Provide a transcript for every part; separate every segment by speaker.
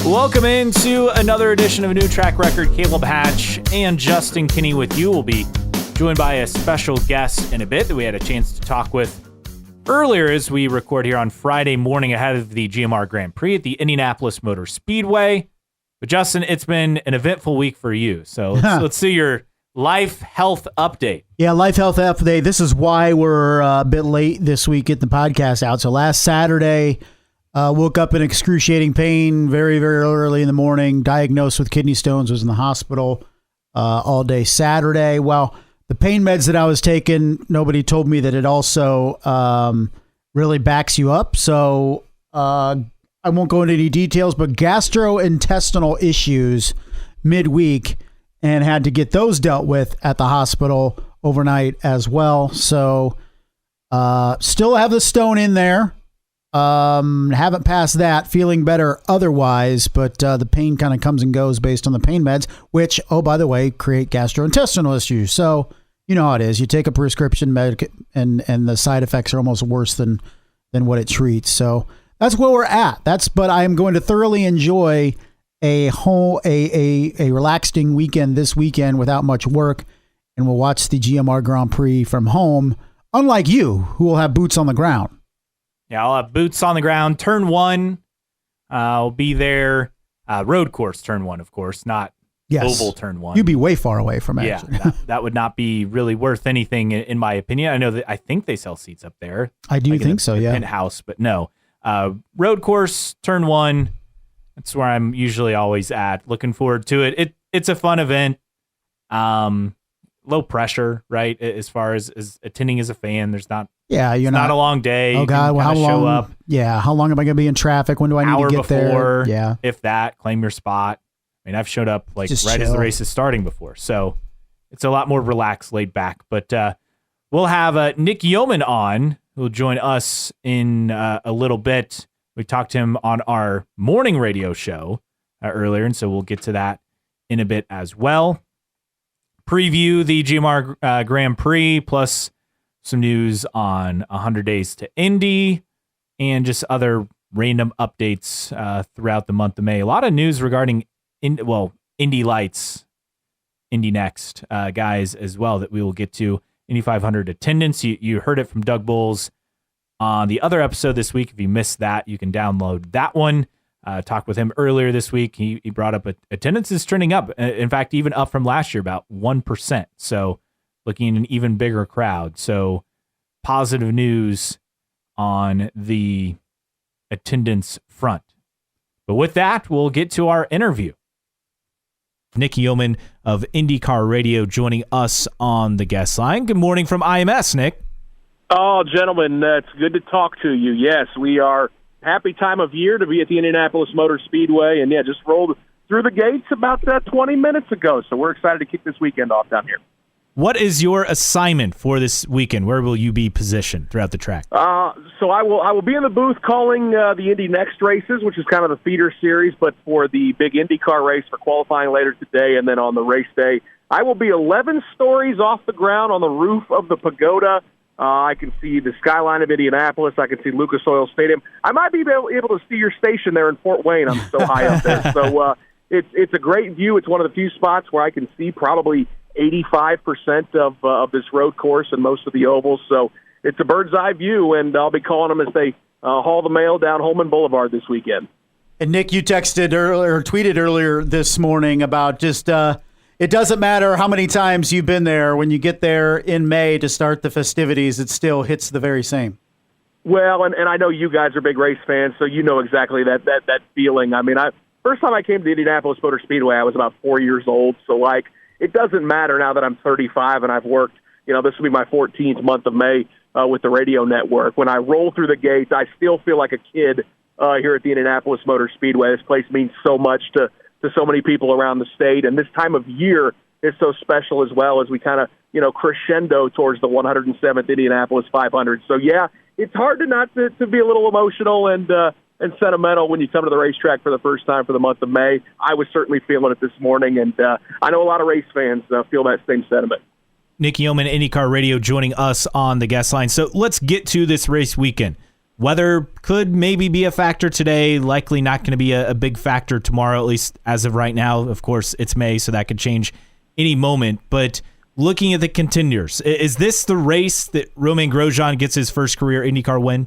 Speaker 1: Welcome into another edition of New Track Record. Caleb Hatch and Justin Kinney with you. We'll be joined by a special guest in a bit that we had a chance to talk with earlier as we record here on Friday morning ahead of the GMR Grand Prix at the Indianapolis Motor Speedway. But Justin, it's been an eventful week for you. So let's see your life health update.
Speaker 2: Yeah, life health update. This is why we're a bit late this week getting the podcast out. So last Saturday, woke up in excruciating pain very, very early in the morning, diagnosed with kidney stones, was in the hospital all day Saturday. Well, the pain meds that I was taking, nobody told me that it also really backs you up. So I won't go into any details, but gastrointestinal issues midweek, and had to get those dealt with at the hospital overnight as well. So still have the stone in there. Haven't passed that, feeling better otherwise, but the pain kind of comes and goes based on the pain meds, which, oh, by the way, create gastrointestinal issues. So you know how it is. You take a prescription med and the side effects are almost worse than what it treats. So that's where we're at. But I am going to thoroughly enjoy a relaxing weekend this weekend without much work, and we'll watch the GMR Grand Prix from home, unlike you, who will have boots on the ground.
Speaker 1: Yeah, I'll have boots on the ground. Turn 1, I'll be there. Road course turn 1, of course, not oval turn 1.
Speaker 2: You'd be way far away from it.
Speaker 1: Yeah, that would not be really worth anything, in my opinion. I think they sell seats up there.
Speaker 2: I do think so, yeah.
Speaker 1: Penthouse, but no. Road course turn 1, that's where I'm usually always at. Looking forward to it. It's a fun event. Low pressure, right? As far as attending as a fan, there's not. Yeah,
Speaker 2: you're
Speaker 1: not a long day.
Speaker 2: Oh God, how long? Show up. Yeah, how long am I going to be in traffic? When do I need to get
Speaker 1: before,
Speaker 2: there? Yeah,
Speaker 1: if that, claim your spot. I mean, I've showed up right as the race is starting before, so it's a lot more relaxed, laid back. But we'll have Nick Yeoman on, who will join us in a little bit. We talked to him on our morning radio show earlier, and so we'll get to that in a bit as well. Preview the GMR Grand Prix, plus some news on 100 Days to Indy, and just other random updates throughout the month of May. A lot of news regarding Indy Lights, Indy Next guys as well that we will get to. Indy 500 attendance. You heard it from Doug Bowles on the other episode this week. If you missed that, you can download that one. Talked with him earlier this week. He brought up attendance is trending up. In fact, even up from last year, about 1%. So looking at an even bigger crowd. So positive news on the attendance front. But with that, we'll get to our interview. Nick Yeoman of IndyCar Radio joining us on the guest line. Good morning from IMS, Nick.
Speaker 3: Oh, gentlemen, it's good to talk to you. Yes, we are happy time of year to be at the Indianapolis Motor Speedway, and just rolled through the gates about 20 minutes ago, so we're excited to kick this weekend off down here.
Speaker 1: What is your assignment for this weekend? Where will you be positioned throughout the track?
Speaker 3: So I will be in the booth calling the Indy Next races, which is kind of the feeder series, but for the big IndyCar race for qualifying later today, and then on the race day, I will be 11 stories off the ground on the roof of the pagoda. I can see the skyline of Indianapolis. I can see Lucas Oil Stadium. I might be able to see your station there in Fort Wayne. I'm so high up there. So it's a great view. It's one of the few spots where I can see probably 85% of this road course and most of the ovals. So it's a bird's eye view, and I'll be calling them as they haul the mail down Holman Boulevard this weekend.
Speaker 2: And Nick, you texted earlier, or tweeted earlier this morning about just it doesn't matter how many times you've been there. When you get there in May to start the festivities, it still hits the very same.
Speaker 3: Well, and I know you guys are big race fans, so you know exactly that feeling. I mean, first time I came to the Indianapolis Motor Speedway, I was about 4 years old. So, it doesn't matter now that I'm 35 and I've worked, this will be my 14th month of May with the radio network. When I roll through the gates, I still feel like a kid here at the Indianapolis Motor Speedway. This place means so much to so many people around the state. And this time of year is so special as well as we kind of, crescendo towards the 107th Indianapolis 500. So, it's hard to not to be a little emotional and sentimental when you come to the racetrack for the first time for the month of May. I was certainly feeling it this morning, and I know a lot of race fans feel that same sentiment.
Speaker 1: Nick Yeoman, IndyCar Radio, joining us on the guest line. So let's get to this race weekend. Weather could maybe be a factor today, likely not going to be a big factor tomorrow, at least as of right now. Of course, it's May, so that could change any moment. But looking at the contenders, is this the race that Romain Grosjean gets his first career IndyCar win?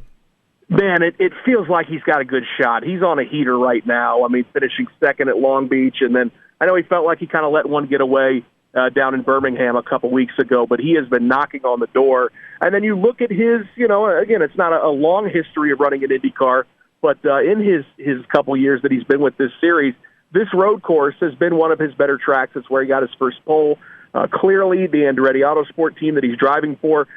Speaker 3: Man, it feels like he's got a good shot. He's on a heater right now. I mean, finishing second at Long Beach, and then I know he felt like he kind of let one get away down in Birmingham a couple weeks ago, but he has been knocking on the door. And then you look at his, again, it's not a long history of running an IndyCar, but in his couple years that he's been with this series, this road course has been one of his better tracks. It's where he got his first pole. Clearly, the Andretti Autosport team that he's driving for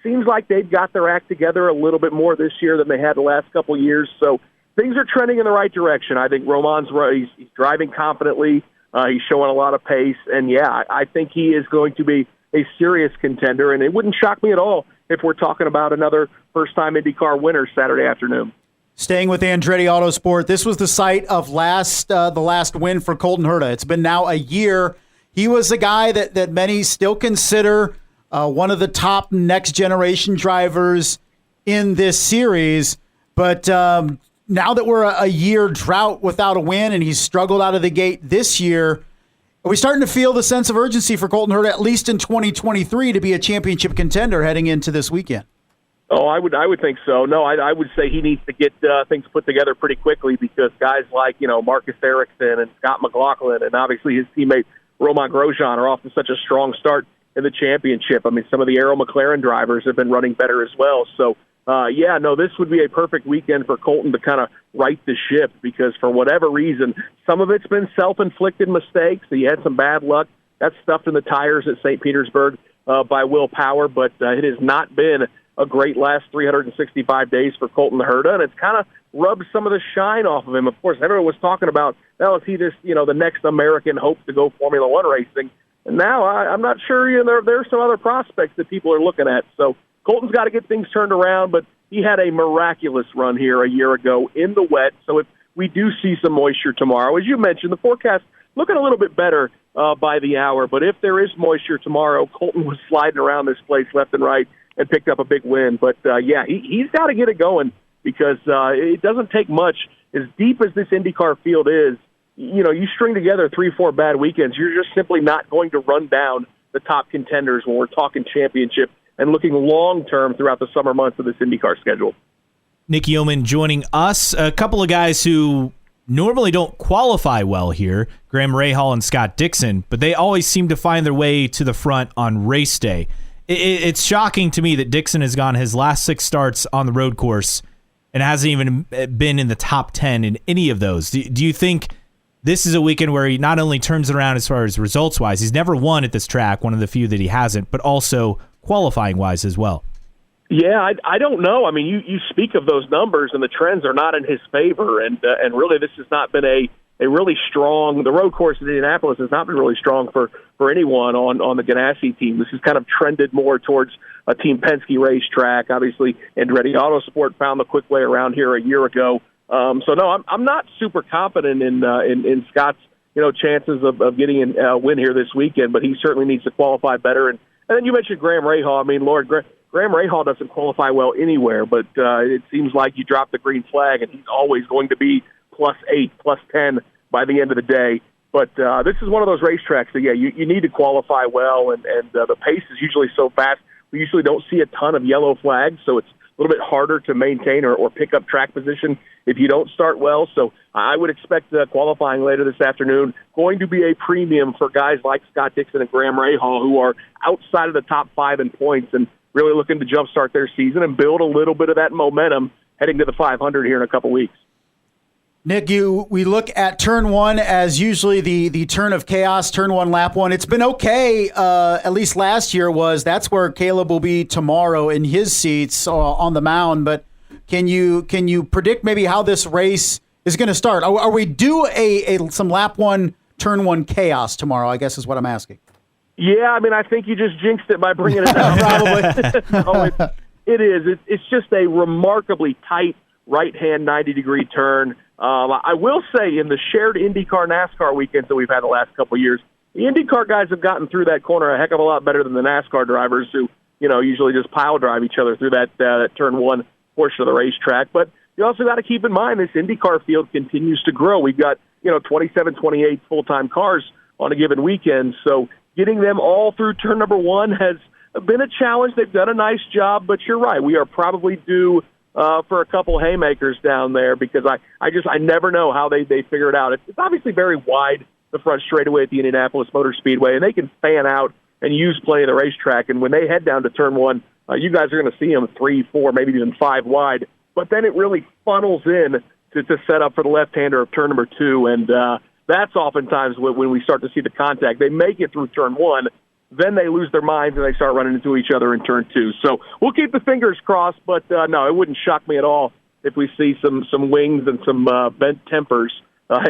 Speaker 3: seems like they've got their act together a little bit more this year than they had the last couple of years. So things are trending in the right direction. I think Romain's he's driving confidently. He's showing a lot of pace. And, yeah, I think he is going to be a serious contender. And it wouldn't shock me at all if we're talking about another first-time IndyCar winner Saturday afternoon.
Speaker 2: Staying with Andretti Autosport, this was the site of the last win for Colton Herta. It's been now a year. He was a guy that many still consider one of the top next-generation drivers in this series. But now that we're a year drought without a win and he's struggled out of the gate this year, are we starting to feel the sense of urgency for Colton Herta, at least in 2023, to be a championship contender heading into this weekend?
Speaker 3: Oh, I would think so. No, I would say he needs to get things put together pretty quickly because guys like, Marcus Ericsson and Scott McLaughlin and obviously his teammate Romain Grosjean are off to such a strong start in the championship. I mean, some of the Aero McLaren drivers have been running better as well. So, this would be a perfect weekend for Colton to kind of right the ship because for whatever reason, some of it's been self-inflicted mistakes. He had some bad luck. That's stuffed in the tires at St. Petersburg by Will Power, but it has not been a great last 365 days for Colton Herta, and it's kind of rubbed some of the shine off of him. Of course, everyone was talking about, is he this, the next American hope to go Formula One racing? And now I'm not sure, there are some other prospects that people are looking at. So Colton's got to get things turned around, but he had a miraculous run here a year ago in the wet. So if we do see some moisture tomorrow, as you mentioned, the forecast looking a little bit better by the hour. But if there is moisture tomorrow, Colton was sliding around this place left and right and picked up a big win. But, he's got to get it going because it doesn't take much. As deep as this IndyCar field is, you string together 3-4 bad weekends, you're just simply not going to run down the top contenders when we're talking championship and looking long-term throughout the summer months of this IndyCar schedule.
Speaker 1: Nick Yeoman joining us. A couple of guys who normally don't qualify well here, Graham Rahal and Scott Dixon, but they always seem to find their way to the front on race day. It's shocking to me that Dixon has gone his last 6 starts on the road course and hasn't even been in the top 10 in any of those. Do you think this is a weekend where he not only turns it around as far as results-wise, he's never won at this track, one of the few that he hasn't, but also qualifying-wise as well?
Speaker 3: Yeah, I don't know. I mean, you speak of those numbers, and the trends are not in his favor, and really this has not been a really strong – the road course in Indianapolis has not been really strong for anyone on the Ganassi team. This has kind of trended more towards a Team Penske racetrack. Obviously, Andretti Autosport found the quick way around here a year ago. So, no, I'm not super confident in Scott's chances of getting a win here this weekend, but he certainly needs to qualify better. And then you mentioned Graham Rahal. I mean, Lord, Graham Rahal doesn't qualify well anywhere, but it seems like you drop the green flag, and he's always going to be +8, +10 by the end of the day. But this is one of those racetracks that, you need to qualify well, and the pace is usually so fast. We usually don't see a ton of yellow flags, so it's a little bit harder to maintain or pick up track position if you don't start well. So I would expect qualifying later this afternoon going to be a premium for guys like Scott Dixon and Graham Rahal, who are outside of the top 5 in points and really looking to jumpstart their season and build a little bit of that momentum heading to the 500 here in a couple weeks.
Speaker 2: Nick, we look at turn 1 as usually the turn of chaos, turn 1, lap 1. It's been okay, at least last year that's where Caleb will be tomorrow in his seats on the mound. But can you predict maybe how this race is going to start? Are we due some lap 1, turn 1 chaos tomorrow, I guess is what I'm asking.
Speaker 3: Yeah, I mean, I think you just jinxed it by bringing it up. Probably. No, it is. It's just a remarkably tight right-hand 90-degree turn. I will say in the shared IndyCar NASCAR weekends that we've had the last couple of years, the IndyCar guys have gotten through that corner a heck of a lot better than the NASCAR drivers who, usually just pile drive each other through that turn 1 portion of the racetrack. But you also got to keep in mind this IndyCar field continues to grow. We've got 27, 28 full-time cars on a given weekend. So getting them all through turn number one has been a challenge. They've done a nice job, but you're right. We are probably due for a couple haymakers down there because I never know how they figure it out. It's obviously very wide, the front straightaway at the Indianapolis Motor Speedway, and they can fan out and use plenty of the racetrack. And when they head down to turn one, you guys are going to see them 3, 4, maybe even 5 wide. But then it really funnels in to set up for the left-hander of turn number 2, and that's oftentimes when we start to see the contact. They make it through turn 1, then they lose their minds and they start running into each other in turn 2. So we'll keep the fingers crossed, but no, it wouldn't shock me at all if we see some wings and some bent tempers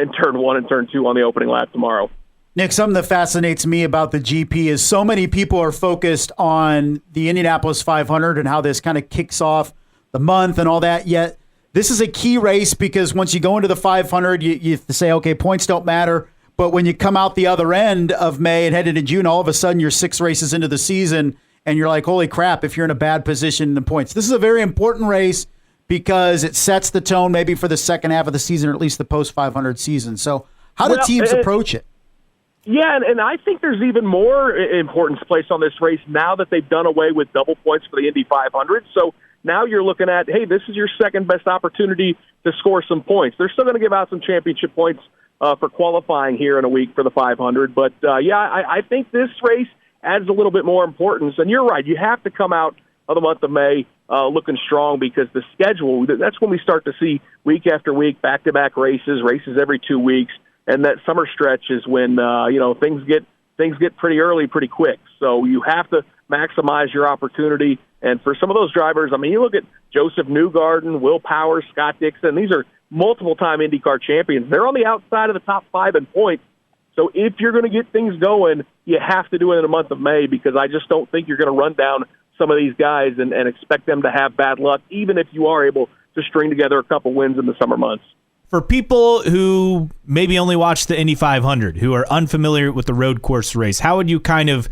Speaker 3: in turn 1 and turn 2 on the opening lap tomorrow.
Speaker 2: Nick, something that fascinates me about the GP is so many people are focused on the Indianapolis 500 and how this kind of kicks off the month and all that, yet this is a key race because once you go into the 500, you say, okay, points don't matter. But when you come out the other end of May and head into June, all of a sudden you're 6 races into the season and you're like, holy crap, if you're in a bad position in the points. This is a very important race because it sets the tone maybe for the second half of the season or at least the post-500 season. So how do teams approach it?
Speaker 3: Yeah, and I think there's even more importance placed on this race now that they've done away with double points for the Indy 500. So now you're looking at, hey, this is your second best opportunity to score some points. They're still going to give out some championship points for qualifying here in a week for the 500. But, I think this race adds a little bit more importance. And you're right, you have to come out of the month of May looking strong because the schedule, that's when we start to see week after week, back-to-back races every 2 weeks. And that summer stretch is when, things get pretty early, pretty quick. So you have to maximize your opportunity. And for some of those drivers, I mean, you look at Joseph Newgarden, Will Powers, Scott Dixon. These are multiple-time IndyCar champions. They're on the outside of the top 5 in points. So if you're going to get things going, you have to do it in the month of May because I just don't think you're going to run down some of these guys and expect them to have bad luck, even if you are able to string together a couple wins in the summer months.
Speaker 1: For people who maybe only watch the Indy 500, who are unfamiliar with the road course race, how would you kind of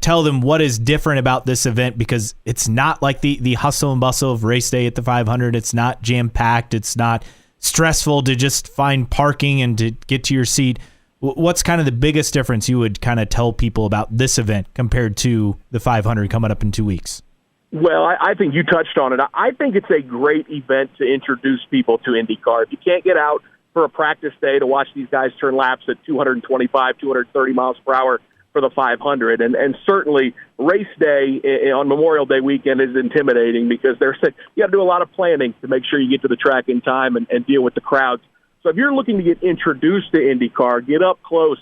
Speaker 1: tell them what is different about this event? Because it's not like the hustle and bustle of race day at the 500. It's not jam-packed. It's not stressful to just find parking and to get to your seat. What's kind of the biggest difference you would kind of tell people about this event compared to the 500 coming up in 2 weeks?
Speaker 3: Well, I think you touched on it. I think it's a great event to introduce people to IndyCar. If you can't get out for a practice day to watch these guys turn laps at 225, 230 miles per hour for the 500, and certainly race day on Memorial Day weekend is intimidating because you got to do a lot of planning to make sure you get to the track in time and deal with the crowds. So if you're looking to get introduced to IndyCar, get up close,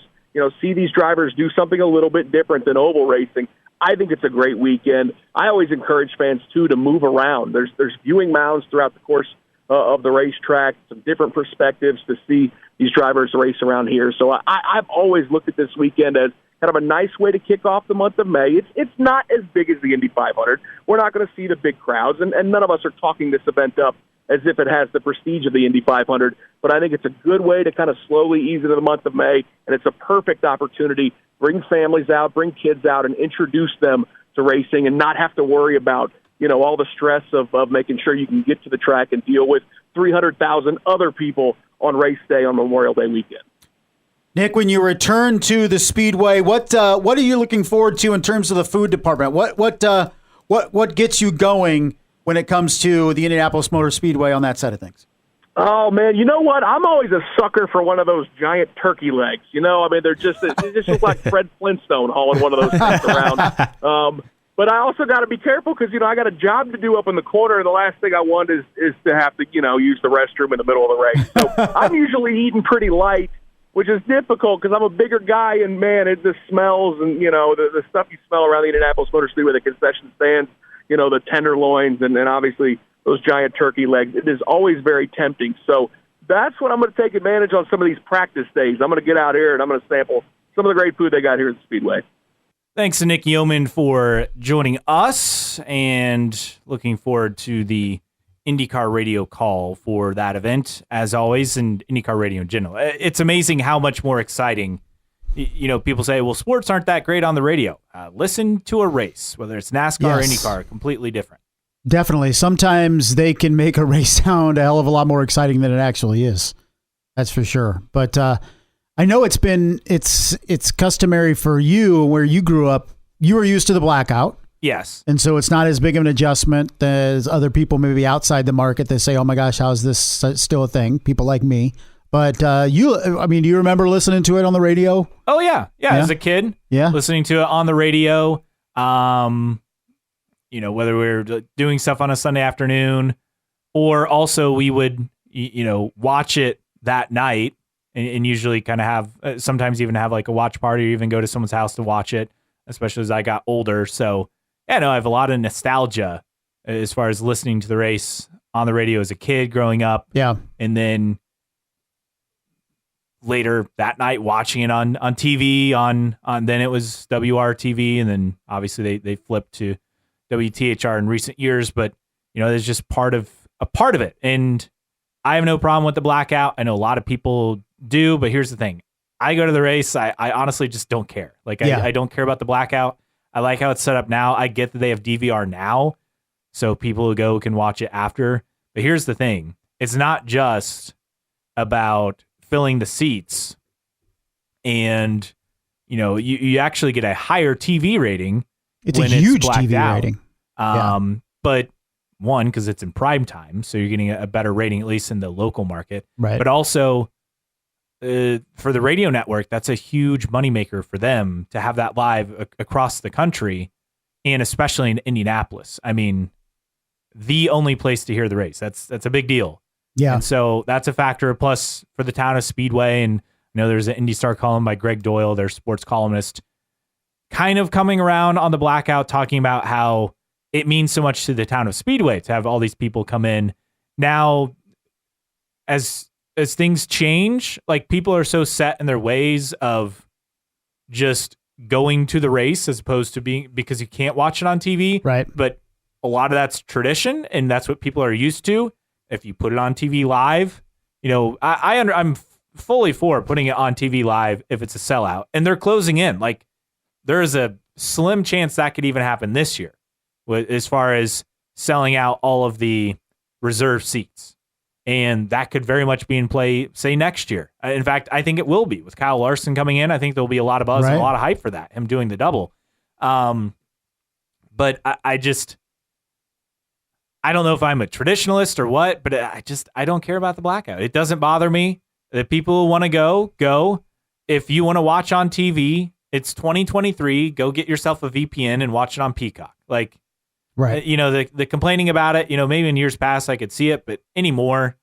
Speaker 3: see these drivers do something a little bit different than oval racing, I think it's a great weekend. I always encourage fans, too, to move around. There's viewing mounds throughout the course of the racetrack, some different perspectives to see these drivers race around here. So I've always looked at this weekend as kind of a nice way to kick off the month of May. It's not as big as the Indy 500. We're not going to see the big crowds, and none of us are talking this event up as if it has the prestige of the Indy 500. But I think it's a good way to kind of slowly ease into the month of May, and it's a perfect opportunity. Bring families out, bring kids out, and introduce them to racing and not have to worry about, all the stress of making sure you can get to the track and deal with 300,000 other people on race day on Memorial Day weekend.
Speaker 2: Nick, when you return to the Speedway, what are you looking forward to in terms of the food department? What gets you going when it comes to the Indianapolis Motor Speedway on that side of things?
Speaker 3: Oh, man, you know what? I'm always a sucker for one of those giant turkey legs. They just look like Fred Flintstone hauling one of those things around. But I also got to be careful because, I got a job to do up in the corner, and the last thing I want is to have to, use the restroom in the middle of the race. So I'm usually eating pretty light, which is difficult because I'm a bigger guy, and, man, it just smells, and, the stuff you smell around the Indianapolis Motor Speedway, the concession stands, the tenderloins, and obviously those giant turkey legs. It is always very tempting. So that's what I'm going to take advantage on some of these practice days. I'm going to get out here, and I'm going to sample some of the great food they got here at the Speedway.
Speaker 1: Thanks to Nick Yeoman for joining us, and looking forward to the IndyCar Radio call for that event, as always, and IndyCar Radio in general. It's amazing how much more exciting, people say, well, sports aren't that great on the radio. Listen to a race, whether it's NASCAR or IndyCar, completely different.
Speaker 2: Definitely. Sometimes they can make a race sound a hell of a lot more exciting than it actually is. That's for sure. But I know it's customary for you where you grew up. You were used to the blackout.
Speaker 1: Yes.
Speaker 2: And so it's not as big of an adjustment as other people maybe outside the market. They say, oh my gosh, how is this still a thing? People like me. But do you remember listening to it on the radio?
Speaker 1: Oh, yeah. Yeah. As a kid, listening to it on the radio. Whether we were doing stuff on a Sunday afternoon, or also we would, watch it that night and usually kind of have, sometimes even have like a watch party or even go to someone's house to watch it, especially as I got older. So, I have a lot of nostalgia as far as listening to the race on the radio as a kid growing up.
Speaker 2: Yeah.
Speaker 1: And then later that night watching it on TV on then it was WRTV, and then obviously they flipped to WTHR in recent years, but there's just a part of it. And I have no problem with the blackout. I know a lot of people do, but here's the thing. I go to the race. I honestly just don't care. I don't care about the blackout. I like how it's set up now. I get that they have DVR now, so people who go can watch it after. But here's the thing. It's not just about filling the seats, and you actually get a higher TV rating.
Speaker 2: It's a huge TV rating.
Speaker 1: But one, because it's in prime time, so you're getting a better rating, at least in the local market.
Speaker 2: Right.
Speaker 1: But also for the radio network, that's a huge moneymaker for them to have that live across the country, and especially in Indianapolis. I mean, the only place to hear the race. That's a big deal.
Speaker 2: Yeah.
Speaker 1: And so that's a factor. Plus, for the town of Speedway, and there's an Indy Star column by Greg Doyle, their sports columnist, kind of coming around on the blackout, talking about how it means so much to the town of Speedway to have all these people come in. Now, as things change, like people are so set in their ways of just going to the race as opposed to because you can't watch it on TV.
Speaker 2: Right.
Speaker 1: But a lot of that's tradition, and that's what people are used to. If you put it on TV live, I'm fully for putting it on TV live if it's a sellout, and they're closing in. Like, there is a slim chance that could even happen this year, as far as selling out all of the reserve seats. And that could very much be in play, say, next year. In fact, I think it will be. With Kyle Larson coming in, I think there'll be a lot of buzz and a lot of hype for that, him doing the double. But I don't know if I'm a traditionalist or what, but I don't care about the blackout. It doesn't bother me. If people want to go. If you want to watch on TV, it's 2023. Go get yourself a VPN and watch it on Peacock. Like,
Speaker 2: right.
Speaker 1: The complaining about it, maybe in years past I could see it, but anymore,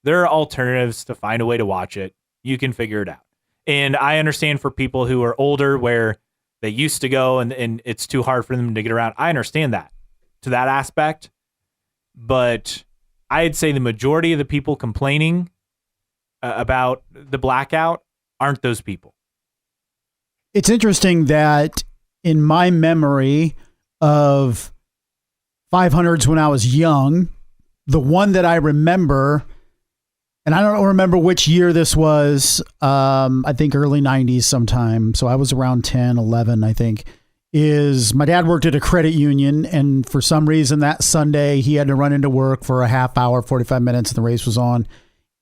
Speaker 1: there are alternatives to find a way to watch it. You can figure it out. And I understand for people who are older where they used to go and it's too hard for them to get around. I understand that to that aspect. But I'd say the majority of the people complaining about the blackout aren't those people.
Speaker 2: It's interesting that in my memory of 500s when I was young, the one that I remember, and I don't remember which year this was, I think early 90s sometime. So I was around 10, 11, I think. Is my dad worked at a credit union, and for some reason that Sunday he had to run into work for a half hour, 45 minutes, and the race was on,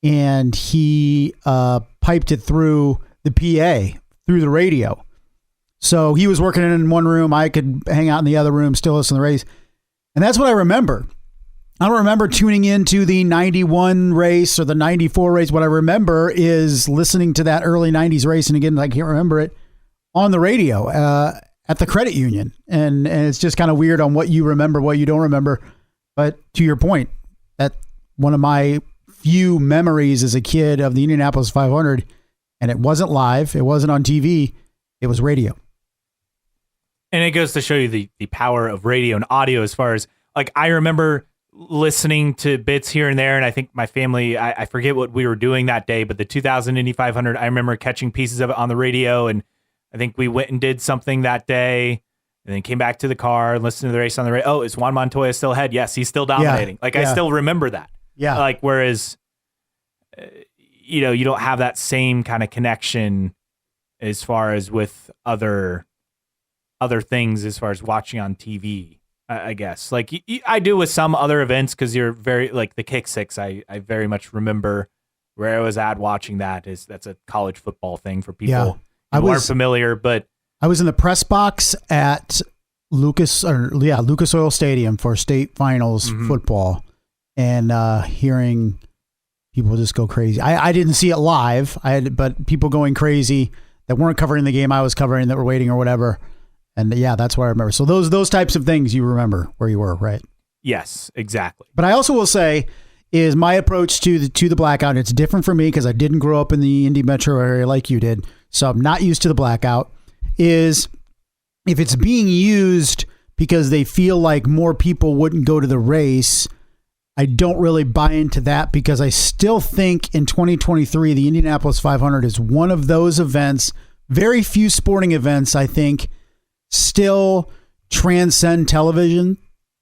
Speaker 2: and he piped it through the PA, through the radio. So he was working in one room, I could hang out in the other room, still listen to the race. And that's what I remember. I don't remember tuning into the 91 race or the 94 race. What I remember is listening to that early 90s race, and again, I can't remember it, on the radio at the credit union. And it's just kind of weird on what you remember, what you don't remember. But to your point, that one of my few memories as a kid of the Indianapolis 500, and it wasn't live, it wasn't on TV, it was radio.
Speaker 1: And it goes to show you the power of radio and audio, as far as, like, I remember listening to bits here and there, and I think my family, I forget what we were doing that day, but the 2000 Indy 500, I remember catching pieces of it on the radio, and I think we went and did something that day, and then came back to the car and listened to the race on the radio. Oh, is Juan Montoya still ahead? Yes, he's still dominating. I still remember that.
Speaker 2: Yeah.
Speaker 1: Like, whereas, you don't have that same kind of connection as far as with other things, as far as watching on TV. I guess. Like I do with some other events because you're very like the Kick Six. I very much remember where I was at watching that. That's a college football thing for people who aren't familiar. But
Speaker 2: I was in the press box at Lucas Oil Stadium for state finals football, and hearing people just go crazy. I didn't see it live. But people going crazy that weren't covering the game I was covering, that were waiting or whatever. And that's what I remember. So those types of things you remember where you were, right?
Speaker 1: Yes, exactly.
Speaker 2: But I also will say is my approach to the blackout. It's different for me because I didn't grow up in the Indy metro area like you did, so I'm not used to the blackout. Is if it's being used because they feel like more people wouldn't go to the race, I don't really buy into that, because I still think in 2023 the Indianapolis 500 is one of those events. Very few sporting events, I think, still transcend television,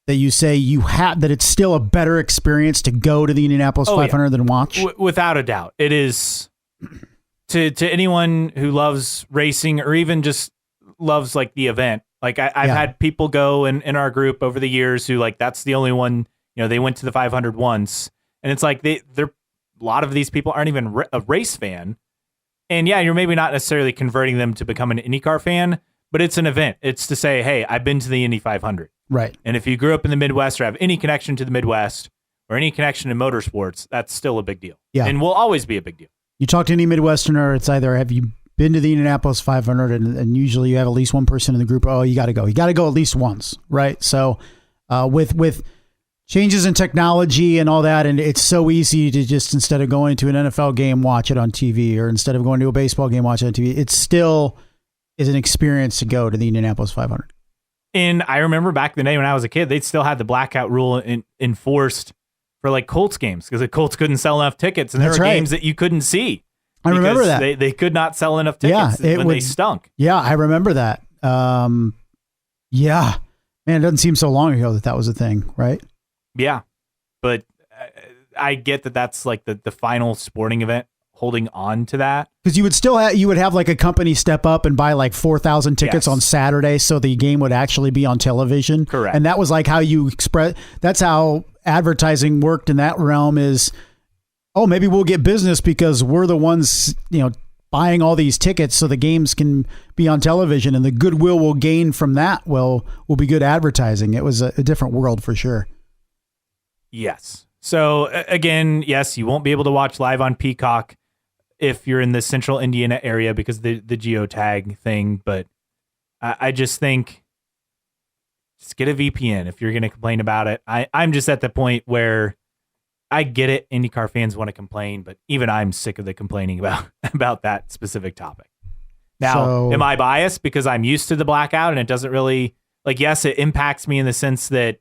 Speaker 2: that you say that it's still a better experience to go to the Indianapolis 500 than watch?
Speaker 1: Without a doubt. It is to anyone who loves racing or even just loves like the event. Like I've had people go in our group over the years who like, that's the only one, they went to the 500 once, and it's like they're a lot of these people aren't even a race fan. And you're maybe not necessarily converting them to become an IndyCar fan, but it's an event. It's to say, hey, I've been to the Indy 500.
Speaker 2: Right.
Speaker 1: And if you grew up in the Midwest or have any connection to the Midwest or any connection to motorsports, that's still a big deal. Yeah. And will always be a big deal. You
Speaker 2: talk to any Midwesterner, it's either have you been to the Indianapolis 500, and usually you have at least one person in the group, you got to go. You got to go at least once, right? So with changes in technology and all that, and it's so easy to just, instead of going to an NFL game, watch it on TV, or instead of going to a baseball game, watch it on TV. It still is an experience to go to the Indianapolis 500.
Speaker 1: And I remember back in the day when I was a kid, they still had the blackout rule enforced for like Colts games, because the Colts couldn't sell enough tickets, and there were games that you couldn't see.
Speaker 2: I remember that.
Speaker 1: They could not sell enough tickets when they stunk.
Speaker 2: Yeah, I remember that. Man, it doesn't seem so long ago that was a thing, right?
Speaker 1: Yeah, but I get that that's like the final sporting event holding on to that,
Speaker 2: because you would have like a company step up and buy like 4,000 tickets on Saturday, so the game would actually be on television.
Speaker 1: Correct.
Speaker 2: And that was like how you that's how advertising worked in that realm, is, maybe we'll get business because we're the ones, buying all these tickets so the games can be on television, and the goodwill we'll gain from that will be good advertising. It was a different world for sure.
Speaker 1: Yes. So again, yes, you won't be able to watch live on Peacock if you're in the central Indiana area because the geotag thing. But I just think just get a VPN if you're going to complain about it. I'm just at the point where I get it. IndyCar fans want to complain, but even I'm sick of the complaining about that specific topic. Now, am I biased because I'm used to the blackout and it doesn't really, yes, it impacts me in the sense that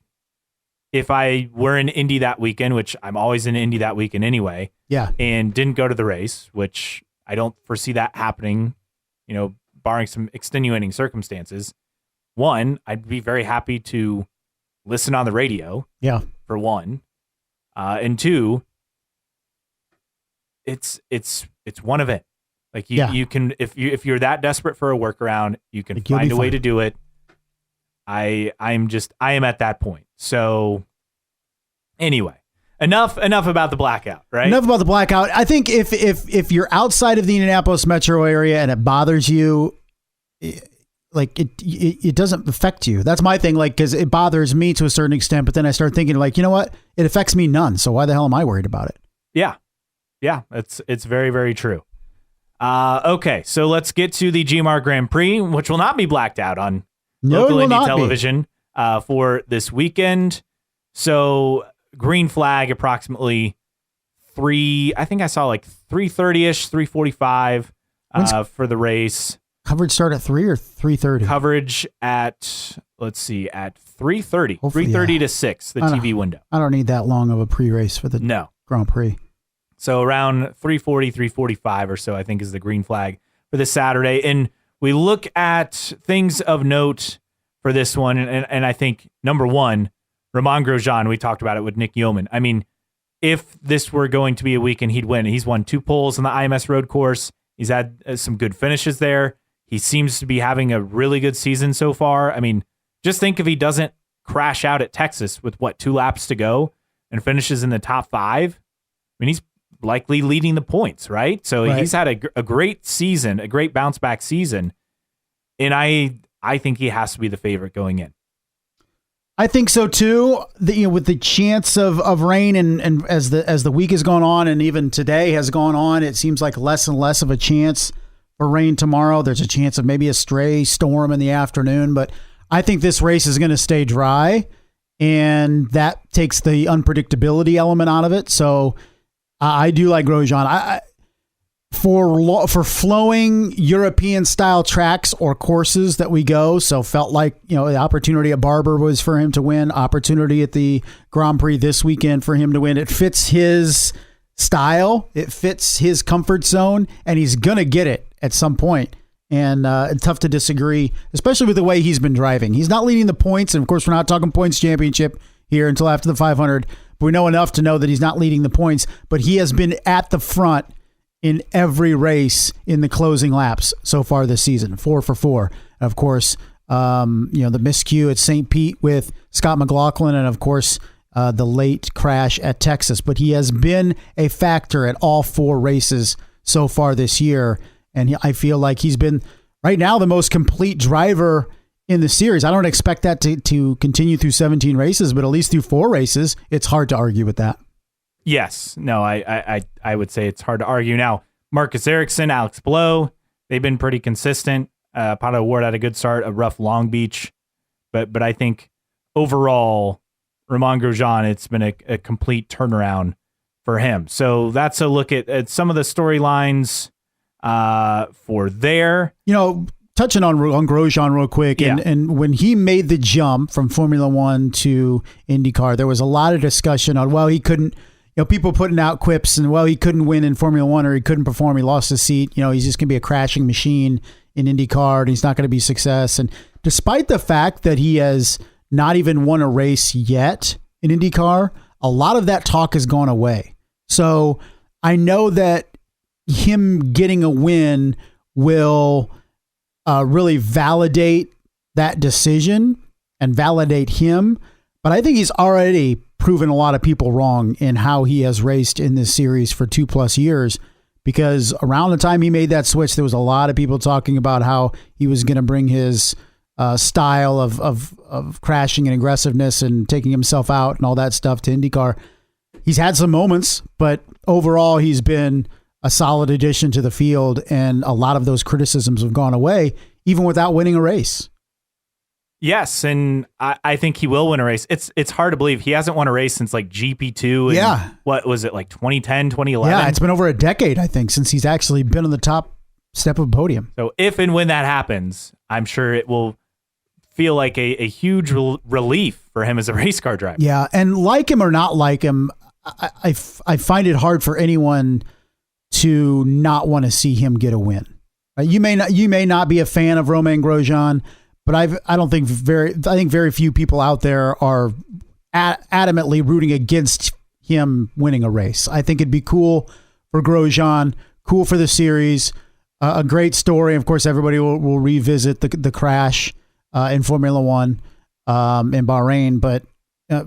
Speaker 1: if I were in Indy that weekend, which I'm always in Indy that weekend anyway, and didn't go to the race, which I don't foresee that happening, barring some extenuating circumstances. One, I'd be very happy to listen on the radio.
Speaker 2: Yeah.
Speaker 1: For one. And two, it's one event. Like you can, if you're that desperate for a workaround, you can find a way to do it. I am at that point. So anyway, enough about the blackout, right?
Speaker 2: Enough about the blackout. I think if you're outside of the Indianapolis metro area and it bothers you, it doesn't affect you. That's my thing. Cause it bothers me to a certain extent, but then I start thinking you know what? It affects me none. So why the hell am I worried about it?
Speaker 1: Yeah. Yeah. It's very, very true. Okay. So let's get to the GMR Grand Prix, which will not be blacked out on local Indy television for this weekend. So green flag approximately 3, I think I saw 3:30ish, 3:45 for the race.
Speaker 2: Coverage start at 3 or 3:30?
Speaker 1: Coverage at 3:30. 3:30 to 6, the TV window.
Speaker 2: I don't need that long of a pre-race for the Grand Prix.
Speaker 1: So around 3:40, 3:45 or so, I think, is the green flag for this Saturday. And we look at things of note for this one. And I think, number one, Romain Grosjean, we talked about it with Nick Yeoman. I mean, if this were going to be a weekend, he'd win. He's won 2 poles on the IMS road course. He's had some good finishes there. He seems to be having a really good season so far. I mean, just think if he doesn't crash out at Texas with 2 laps to go and finishes in the top 5, I mean, he's likely leading the points, right? So he's had a great season, a great bounce back season. And I think he has to be the favorite going in.
Speaker 2: I think so too. With the chance of rain and as the week has gone on and even today has gone on, it seems like less and less of a chance for rain tomorrow. There's a chance of maybe a stray storm in the afternoon, but I think this race is going to stay dry, and that takes the unpredictability element out of it. So I do like Grosjean. For flowing European style tracks or courses that we go, so felt like, the opportunity at Barber was for him to win, opportunity at the Grand Prix this weekend for him to win. It fits his style, it fits his comfort zone, and he's gonna get it at some point. And it's tough to disagree, especially with the way he's been driving. He's not leading the points, and of course we're not talking points championship here until after the 500, but we know enough to know that he's not leading the points, but he has been at the front in every race in the closing laps so far this season, 4 for 4. Of course, the miscue at St. Pete with Scott McLaughlin, and of course, the late crash at Texas. But he has been a factor at all 4 races so far this year, and I feel like he's been, right now, the most complete driver in the series. I don't expect that to continue through 17 races, but at least through 4 races, it's hard to argue with that.
Speaker 1: Yes. No, I would say it's hard to argue. Now, Marcus Ericsson, Alex Blow, they've been pretty consistent. Pato O'Ward had a good start, a rough Long Beach. But I think overall, Romain Grosjean, it's been a complete turnaround for him. So that's a look at some of the storylines for there.
Speaker 2: Touching on Grosjean real quick, and when he made the jump from Formula One to IndyCar, there was a lot of discussion on, he couldn't, people putting out quips and, he couldn't win in Formula One, or he couldn't perform. He lost his seat. He's just going to be a crashing machine in IndyCar, and he's not going to be success. And despite the fact that he has not even won a race yet in IndyCar, a lot of that talk has gone away. So I know that him getting a win will really validate that decision and validate him. But I think he's already proven a lot of people wrong in how he has raced in this series for 2+ years, because around the time he made that switch, there was a lot of people talking about how he was going to bring his style of crashing and aggressiveness and taking himself out and all that stuff to IndyCar. He's had some moments, but overall he's been a solid addition to the field, and a lot of those criticisms have gone away, even without winning a race.
Speaker 1: Yes, and I think he will win a race. It's hard to believe he hasn't won a race since like GP2. And what was it, like 2010, 2011? Yeah,
Speaker 2: it's been over a decade, I think, since he's actually been on the top step of a podium.
Speaker 1: So if and when that happens, I'm sure it will feel like a huge relief for him as a race car driver.
Speaker 2: Yeah, and like him or not like him, I find it hard for anyone to not want to see him get a win. You may not be a fan of Romain Grosjean, but I think very few people out there are adamantly rooting against him winning a race. I think it'd be cool for Grosjean, cool for the series, a great story. Of course, everybody will revisit the crash in Formula One in Bahrain, but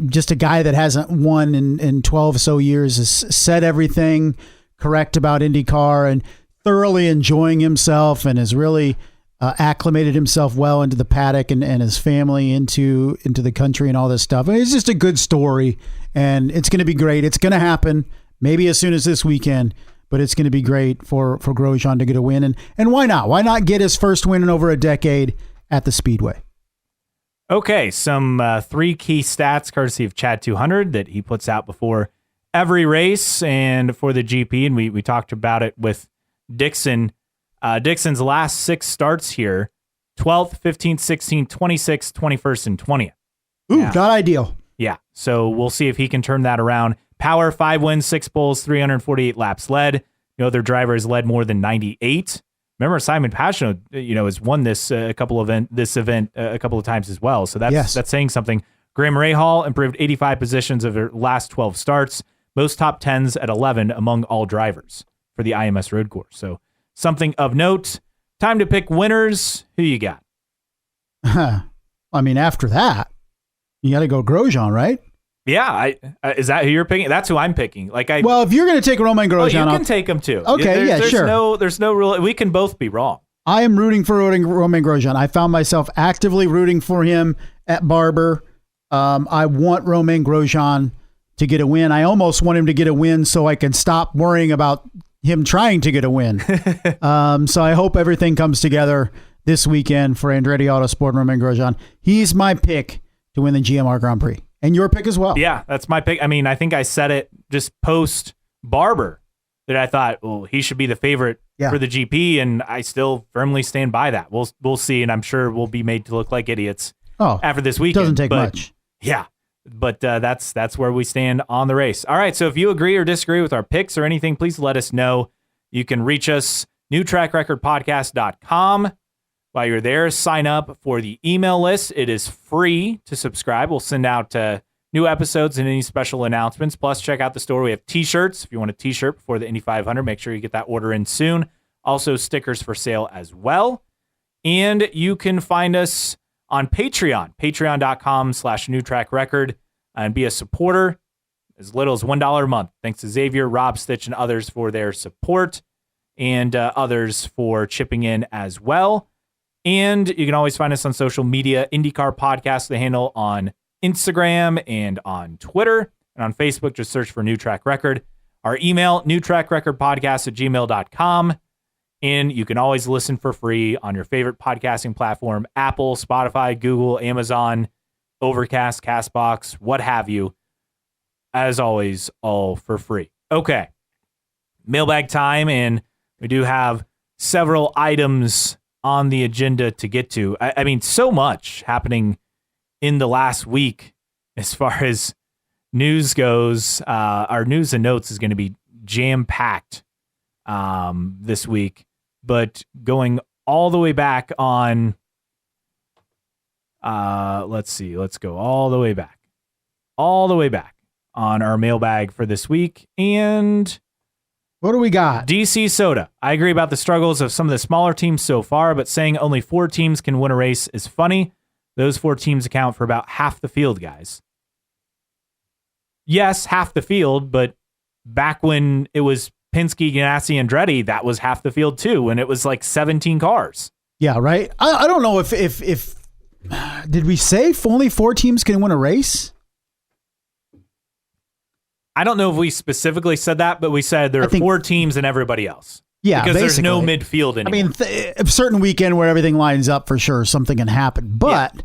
Speaker 2: just a guy that hasn't won in 12 so years has said everything correct about IndyCar and thoroughly enjoying himself, and has really acclimated himself well into the paddock and his family into the country and all this stuff. I mean, it's just a good story, and it's going to be great. It's going to happen maybe as soon as this weekend, but it's going to be great for Grosjean to get a win. And why not? Why not get his first win in over a decade at the Speedway?
Speaker 1: Okay, some 3 key stats courtesy of Chad 200 that he puts out before every race and for the GP, and we talked about it with Dixon. Dixon's last 6 starts here, 12th, 15th, 16th, 26th, 21st, and 20th.
Speaker 2: Ooh, not ideal.
Speaker 1: Yeah, so we'll see if he can turn that around. Power, 5 wins, 6 poles, 348 laps led. No other driver has led more than 98. Remember, Simon Pagenaud, has won this event a couple of times as well. So that's saying something. Graham Rahal improved 85 positions of their last 12 starts, most top 10s at 11 among all drivers for the IMS road course. So something of note. Time to pick winners. Who you got?
Speaker 2: I mean, after that, You got to go Grosjean, right?
Speaker 1: Yeah, is that who you're picking? That's who I'm picking.
Speaker 2: Well, if you're going to take Romain Grosjean,
Speaker 1: you can take him too.
Speaker 2: Okay, sure.
Speaker 1: There's no real. We can both be wrong.
Speaker 2: I am rooting for Romain Grosjean. I found myself actively rooting for him at Barber. I want Romain Grosjean to get a win. I almost want him to get a win so I can stop worrying about him trying to get a win. So I hope everything comes together this weekend for Andretti Autosport and Romain Grosjean. He's my pick to win the GMR Grand Prix. And your pick as well.
Speaker 1: Yeah, that's my pick. I mean, I think I said it just post Barber that I thought, well, he should be the favorite for the GP, and I still firmly stand by that. We'll see, and I'm sure we'll be made to look like idiots after this weekend.
Speaker 2: Doesn't take much.
Speaker 1: Yeah, but that's where we stand on the race. All right, so if you agree or disagree with our picks or anything, please let us know. You can reach us, newtrackrecordpodcast.com. While you're there, sign up for the email list. It is free to subscribe. We'll send out new episodes and any special announcements. Plus, check out the store. We have T-shirts. If you want a T-shirt before the Indy 500, make sure you get that order in soon. Also, stickers for sale as well. And you can find us on Patreon, patreon.com/newtrackrecord, and be a supporter as little as $1 a month. Thanks to Xavier, Rob, Stitch, and others for their support, and others for chipping in as well. And you can always find us on social media, IndyCar Podcast, the handle on Instagram and on Twitter. And on Facebook, just search for New Track Record. Our email, newtrackrecordpodcast@gmail.com. And you can always listen for free on your favorite podcasting platform, Apple, Spotify, Google, Amazon, Overcast, CastBox, what have you. As always, all for free. Okay, mailbag time, and we do have several items on the agenda to get to. I mean, so much happening in the last week as far as news goes. Our news and notes is going to be jam-packed this week, but going all the way back on, let's go all the way back on our mailbag for this week. And
Speaker 2: what do we got?
Speaker 1: DC Soda. I agree about the struggles of some of the smaller teams so far, but saying only 4 teams can win a race is funny. Those 4 teams account for about half the field, guys. Yes, half the field, but back when it was Penske, Ganassi, Andretti, that was half the field too, and it was like 17 cars.
Speaker 2: Yeah, right? I don't know if did we say only 4 teams can win a race?
Speaker 1: I don't know if we specifically said that, but we said there are 4 teams and everybody else.
Speaker 2: Yeah,
Speaker 1: because there's no midfield anymore.
Speaker 2: I mean, a certain weekend where everything lines up for sure, something can happen. But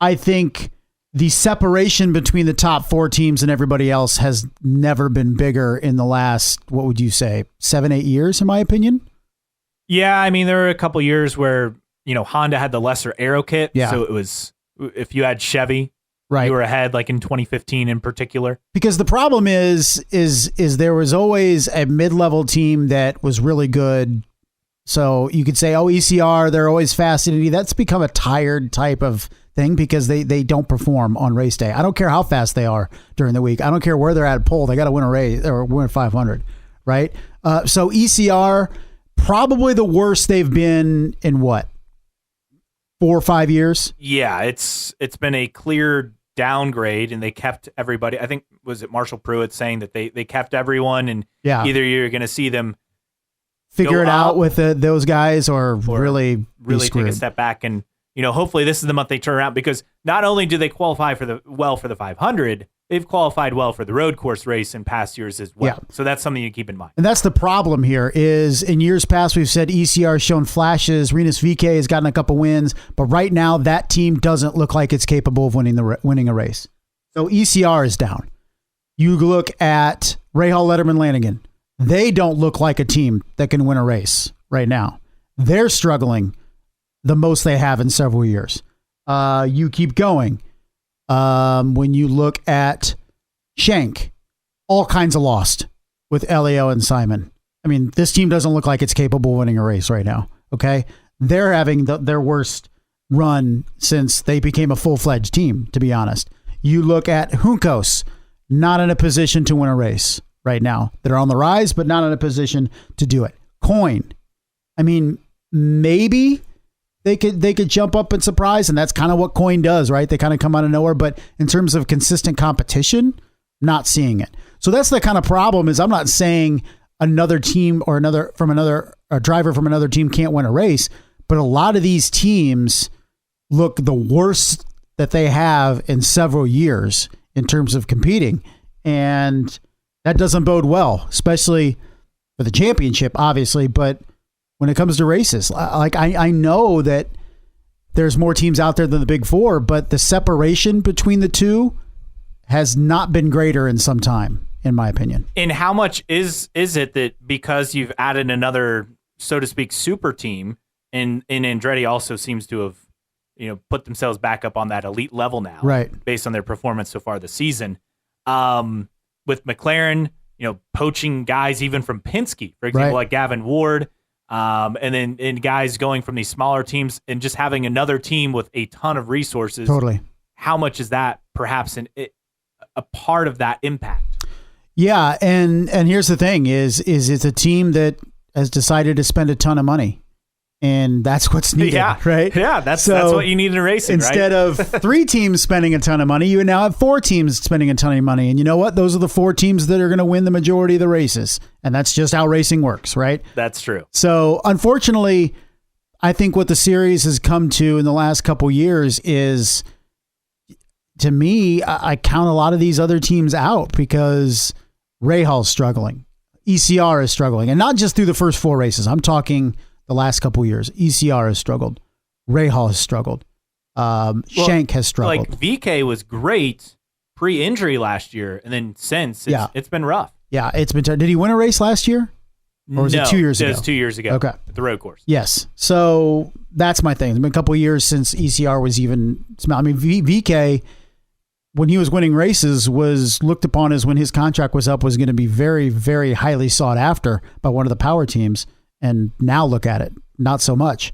Speaker 2: I think the separation between the top 4 teams and everybody else has never been bigger in the last, what would you say, 7-8 years, in my opinion? Yeah,
Speaker 1: I mean, there were a couple years where, Honda had the lesser aero kit. Yeah. So it was, if you had Chevy, right, you were ahead, like in 2015 in particular. Because
Speaker 2: the problem is there was always a mid-level team that was really good. So you could say, ECR, they're always fast in Indy. That's become a tired type of thing because they don't perform on race day. I don't care how fast they are during the week. I don't care where they're at pole. They got to win a race or win 500, right? So ECR, probably the worst they've been in what, 4 or 5 years?
Speaker 1: Yeah, it's been a clear downgrade, and they kept everybody. I think, was it Marshall Pruitt saying that they kept everyone, and either you're going to see them
Speaker 2: figure it out with those guys or really
Speaker 1: take a step back, and hopefully this is the month they turn around, because not only do they qualify for the 500, they've qualified well for the road course race in past years as well. Yeah. So that's something you keep in mind.
Speaker 2: And that's the problem here is in years past, we've said ECR has shown flashes. Renus VK has gotten a couple wins, but right now that team doesn't look like it's capable of winning a race. So ECR is down. You look at Rahal, Letterman, Lanigan. They don't look like a team that can win a race right now. They're struggling the most they have in several years. You keep going. When you look at Schenck, all kinds of lost with Elio and Simon. I mean, this team doesn't look like it's capable of winning a race right now. Okay. They're having their worst run since they became a full-fledged team, to be honest. You look at Juncos, not in a position to win a race right now. They're on the rise, but not in a position to do it. Coin. I mean, maybe they could jump up and surprise, and that's kind of what Coin does, right? They kind of come out of nowhere, but in terms of consistent competition, not seeing it. So that's the kind of problem. Is I'm not saying another team or a driver from another team can't win a race, but a lot of these teams look the worst that they have in several years in terms of competing, and that doesn't bode well, especially for the championship, obviously, but when it comes to races, like I know that there's more teams out there than the Big Four, but the separation between the two has not been greater in some time, in my opinion.
Speaker 1: And how much is it that because you've added another, so to speak, super team, and Andretti also seems to have, put themselves back up on that elite level now,
Speaker 2: right? Based
Speaker 1: on their performance so far this season, with McLaren, poaching guys even from Penske, for example, like Gavin Ward. And then guys going from these smaller teams and just having another team with a ton of resources.
Speaker 2: Totally.
Speaker 1: How much is that perhaps a part of that impact?
Speaker 2: Yeah. And here's the thing is it's a team that has decided to spend a ton of money, and that's what's needed, right?
Speaker 1: Yeah. That's what you need in racing,
Speaker 2: instead of 3 teams spending a ton of money, you now have 4 teams spending a ton of money. And you know what? Those are the 4 teams that are going to win the majority of the races. And that's just how racing works, right?
Speaker 1: That's true.
Speaker 2: So unfortunately, I think what the series has come to in the last couple years is, to me, I count a lot of these other teams out because Rahal's struggling. ECR is struggling. And not just through the first 4 races. I'm talking the last couple years. ECR has struggled. Rahal has struggled. Shank has struggled.
Speaker 1: Like VK was great pre-injury last year, and then since it's been rough.
Speaker 2: Yeah, it's been. Did he win a race last year? Or was it 2 years ago?
Speaker 1: It was 2 years ago.
Speaker 2: Okay.
Speaker 1: At the road course.
Speaker 2: Yes. So that's my thing. It's been a couple of years since ECR was even. I mean, VK, when he was winning races, was looked upon as, when his contract was up, was going to be very, very highly sought after by one of the power teams. And now look at it, not so much.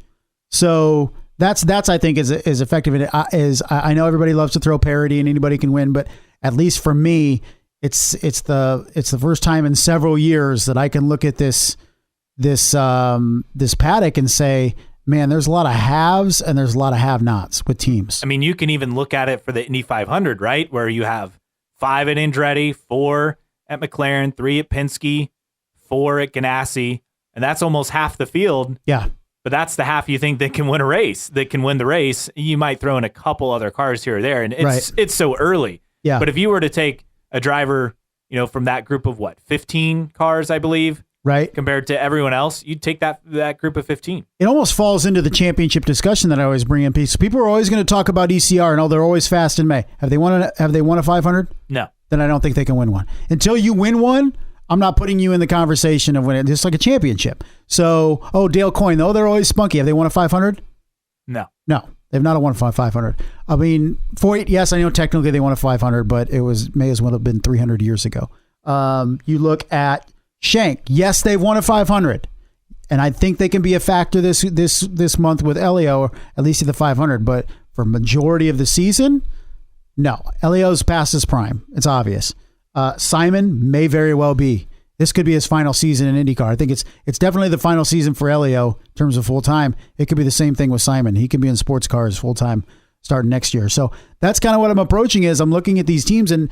Speaker 2: So that's I think is effective. I know everybody loves to throw parity and anybody can win, but at least for me, it's the first time in several years that I can look at this paddock and say, man, there's a lot of haves and there's a lot of have-nots with teams.
Speaker 1: I mean, you can even look at it for the Indy 500, right? Where you have 5 at Andretti, 4 at McLaren, 3 at Penske, 4 at Ganassi, and that's almost half the field.
Speaker 2: Yeah.
Speaker 1: But that's the half you think that can win the race. You might throw in a couple other cars here or there, and it's so early.
Speaker 2: Yeah.
Speaker 1: But if you were to take a driver, from that group of 15 cars, I believe,
Speaker 2: right, compared
Speaker 1: to everyone else, you'd take that group of 15.
Speaker 2: It almost falls into the championship discussion that I always bring in. People are always going to talk about ECR, and they're always fast in May. Have they won a 500?
Speaker 1: No.
Speaker 2: Then I don't think they can win one. Until you win one, I'm not putting you in the conversation of winning. It's like a championship. So, Dale Coyne, though, they're always spunky. Have they won a 500?
Speaker 1: No.
Speaker 2: They've not won a 500. I mean, yes, I know technically they won a 500, but it may as well have been 300 years ago. You look at Shank. Yes, they've won a 500, and I think they can be a factor this month with Elio, or at least at the 500. But for majority of the season, no. Elio's past his prime. It's obvious. Simon may very well be. This could be his final season in IndyCar. I think it's definitely the final season for Elio in terms of full time. It could be the same thing with Simon. He could be in sports cars full time starting next year. So that's kind of what I'm approaching. Is I'm looking at these teams, and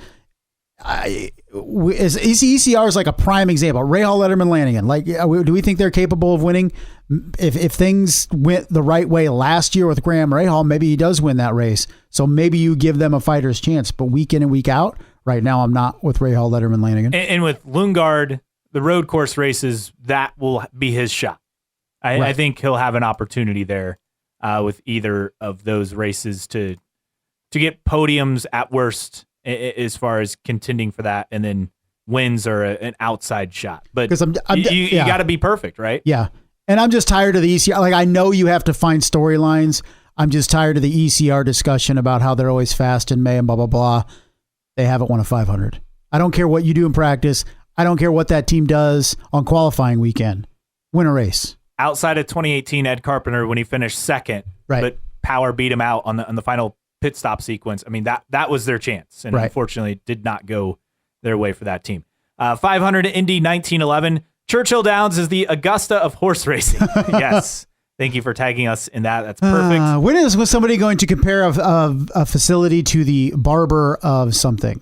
Speaker 2: ECR is like a prime example. Rahal, Letterman, Lanigan. Like, do we think they're capable of winning? If things went the right way last year with Graham Rahal, maybe he does win that race. So maybe you give them a fighter's chance. But week in and week out, right now, I'm not with Rahal, Letterman, Lanigan.
Speaker 1: And with Lundgaard, the road course races, that will be his shot. I think he'll have an opportunity there with either of those races to get podiums at worst, as far as contending for that, and then wins are an outside shot. But you got to be perfect, right?
Speaker 2: Yeah. And I'm just tired of the ECR. Like, I know you have to find storylines. I'm just tired of the ECR discussion about how they're always fast in May and blah, blah, blah. They haven't won a 500. I don't care what you do in practice. I don't care what that team does on qualifying weekend. Win a race.
Speaker 1: Outside of 2018, Ed Carpenter, when he finished second, but Power beat him out on the final pit stop sequence. I mean, that was their chance, and unfortunately did not go their way for that team. 500 Indy 1911. Churchill Downs is the Augusta of horse racing. Yes. Thank you for tagging us in that. That's perfect.
Speaker 2: When was somebody going to compare a facility to the barber of something?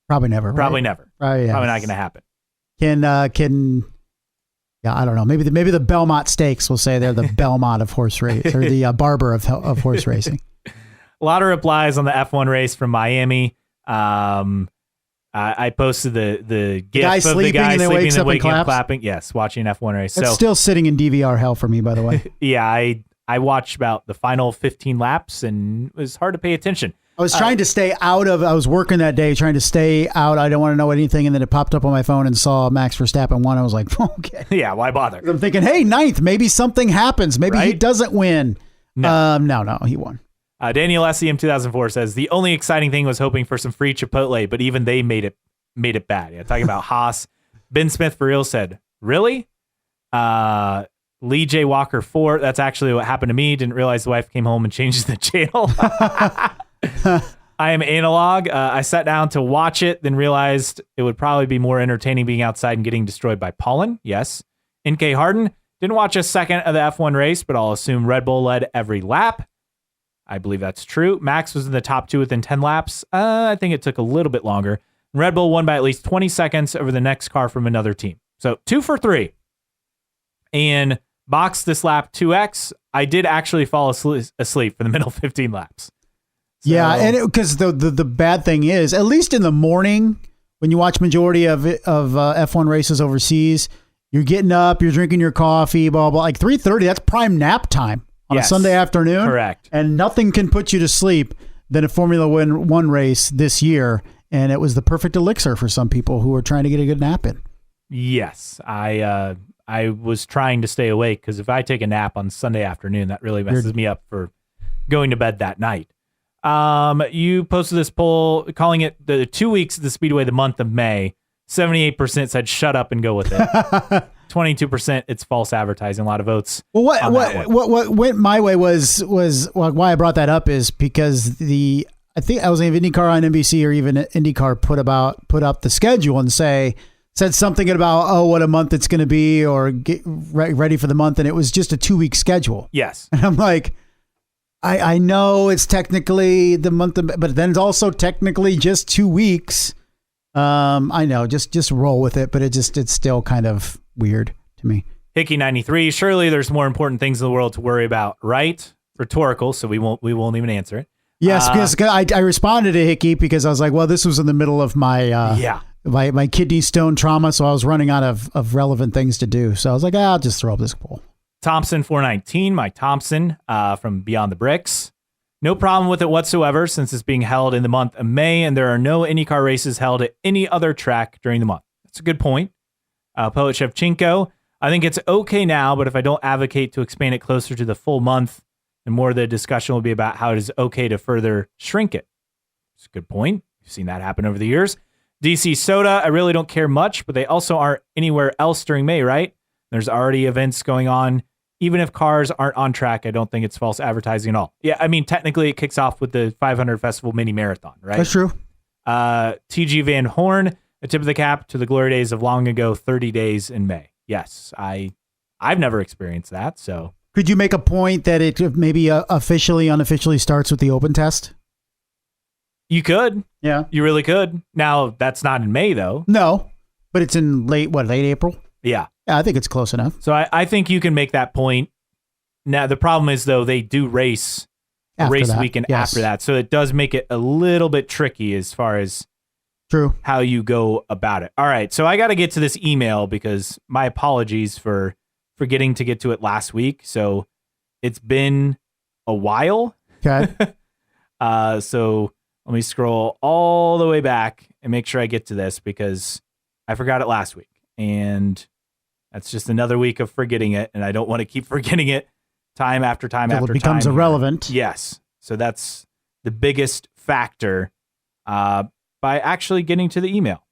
Speaker 2: Probably never. Right?
Speaker 1: Probably never.
Speaker 2: Probably
Speaker 1: not going to happen.
Speaker 2: Yeah, I don't know. Maybe the Belmont Stakes will say they're the Belmont of horse race, or the barber of horse racing.
Speaker 1: A lot of replies on the F1 race from Miami. I posted the gif
Speaker 2: guy
Speaker 1: of the
Speaker 2: sleeping
Speaker 1: guy
Speaker 2: and then
Speaker 1: sleeping
Speaker 2: wakes
Speaker 1: and
Speaker 2: up
Speaker 1: then
Speaker 2: and
Speaker 1: waking up
Speaker 2: claps?
Speaker 1: clapping. Yes, watching an F1 race.
Speaker 2: It's
Speaker 1: So
Speaker 2: still sitting in DVR hell for me, by the way.
Speaker 1: yeah, I watched about the final 15 laps and it was hard to pay attention.
Speaker 2: I was trying to stay out of. I was working that day, trying to stay out. I don't want to know anything, and then it popped up on my phone and saw Max Verstappen won. I was like, okay.
Speaker 1: Yeah, why bother?
Speaker 2: I'm thinking, hey, ninth, maybe something happens. Maybe he
Speaker 1: Right?
Speaker 2: doesnn win.
Speaker 1: No.
Speaker 2: No, he won.
Speaker 1: Daniel SEM 2004 says the only exciting thing was hoping for some free Chipotle, but even they made it bad. Yeah, talking about Haas. Ben Smith for real said, really? Lee J. Walker 4. That's actually what happened to me. Didn't realize the wife came home and changed the channel. I am analog. I sat down to watch it, then realized it would probably be more entertaining being outside and getting destroyed by pollen. Yes. NK Harden. Didn't watch a second of the F1 race, but I'll assume Red Bull led every lap. I believe that's true. Max was in the top 2 within 10 laps. I think it took a little bit longer. Red Bull won by at least 20 seconds over the next car from another team. So 2 for 3. And box this lap 2X. I did actually fall asleep for the middle 15 laps. So,
Speaker 2: yeah, and because the bad thing is, at least in the morning, when you watch majority of F1 races overseas, you're getting up, you're drinking your coffee, blah, blah. Like 3:30, that's prime nap time on a Sunday afternoon.
Speaker 1: Correct.
Speaker 2: And nothing can put you to sleep than a Formula One race this year. And it was the perfect elixir for some people who were trying to get a good nap in.
Speaker 1: Yes, I was trying to stay awake because if I take a nap on Sunday afternoon, that really messes me up for going to bed that night. You posted this poll calling it the 2 weeks of the Speedway, the month of May. 78% said shut up and go with it. 22% it's false advertising. A lot of votes.
Speaker 2: Well, what went my way was why I brought that up is because I think I was in IndyCar on NBC or even IndyCar put up the schedule and said something about what a month it's going to be or get ready for the month, and it was just a 2 week schedule.
Speaker 1: Yes,
Speaker 2: and I'm like, I know it's technically the month, but then it's also technically just 2 weeks. I know, just roll with it, but it's still kind of weird to me.
Speaker 1: Hickey 93. Surely there's more important things in the world to worry about, right? Rhetorical, so we won't even answer it.
Speaker 2: Yes, because I responded to Hickey because I was like, well, this was in the middle of my my kidney stone trauma, so I was running out of relevant things to do. So I was like, I'll just throw up this poll.
Speaker 1: Thompson 419, Mike Thompson from Beyond the Bricks. No problem with it whatsoever since it's being held in the month of May and there are no IndyCar races held at any other track during the month. That's a good point. Poet Shevchenko, I think it's okay now, but if I don't advocate to expand it closer to the full month, then more of the discussion will be about how it is okay to further shrink it. It's a good point. We've seen that happen over the years. DC Soda, I really don't care much, but they also aren't anywhere else during May, right? There's already events going on. Even if cars aren't on track, I don't think it's false advertising at all. Yeah, I mean, technically it kicks off with the 500 Festival mini marathon, right?
Speaker 2: That's true.
Speaker 1: TG Van Horn, a tip of the cap to the glory days of long ago, 30 days in May. Yes, I've never experienced that, so.
Speaker 2: Could you make a point that it maybe officially, unofficially starts with the open test?
Speaker 1: You could.
Speaker 2: Yeah.
Speaker 1: You really could. Now, that's not in May, though.
Speaker 2: No, but it's in late April?
Speaker 1: Yeah.
Speaker 2: Yeah, I think it's close enough.
Speaker 1: So I think you can make that point. Now, the problem is, though, they do race weekend after that. So it does make it a little bit tricky as far as how you go about it. All right. So I got to get to this email because my apologies for forgetting to get to it last week. So it's been a while.
Speaker 2: Okay.
Speaker 1: So let me scroll all the way back and make sure I get to this because I forgot it last week. And that's just another week of forgetting it, and I don't want to keep forgetting it time after time after time.
Speaker 2: It becomes irrelevant.
Speaker 1: Yes. So that's the biggest factor by actually getting to the email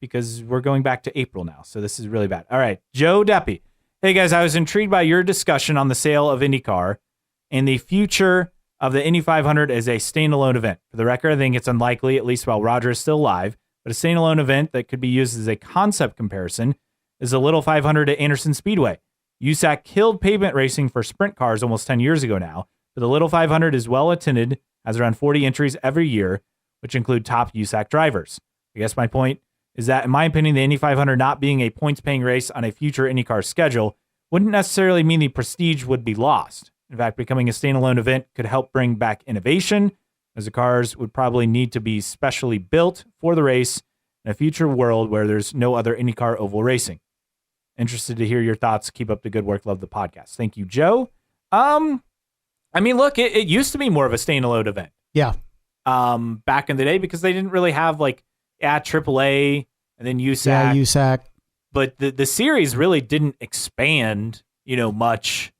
Speaker 1: because we're going back to April now. So this is really bad. All right. Joe Deppy. Hey, guys, I was intrigued by your discussion on the sale of IndyCar and the future of the Indy 500 as a standalone event. For the record, I think it's unlikely, at least while Roger is still alive, but a standalone event that could be used as a concept comparison is a little 500 at Anderson Speedway. USAC killed pavement racing for sprint cars almost 10 years ago now, but the Little 500 is well attended, has around 40 entries every year, which include top USAC drivers. I guess my point is that, in my opinion, the Indy 500 not being a points-paying race on a future IndyCar schedule wouldn't necessarily mean the prestige would be lost. In fact, becoming a standalone event could help bring back innovation, as the cars would probably need to be specially built for the race in a future world where there's no other IndyCar oval racing. Interested to hear your thoughts. Keep up the good work. Love the podcast. Thank you, Joe. I mean, look, it used to be more of a standalone event.
Speaker 2: Yeah.
Speaker 1: Back in the day, because they didn't really have AAA and then USAC.
Speaker 2: Yeah, USAC.
Speaker 1: But the series really didn't expand, much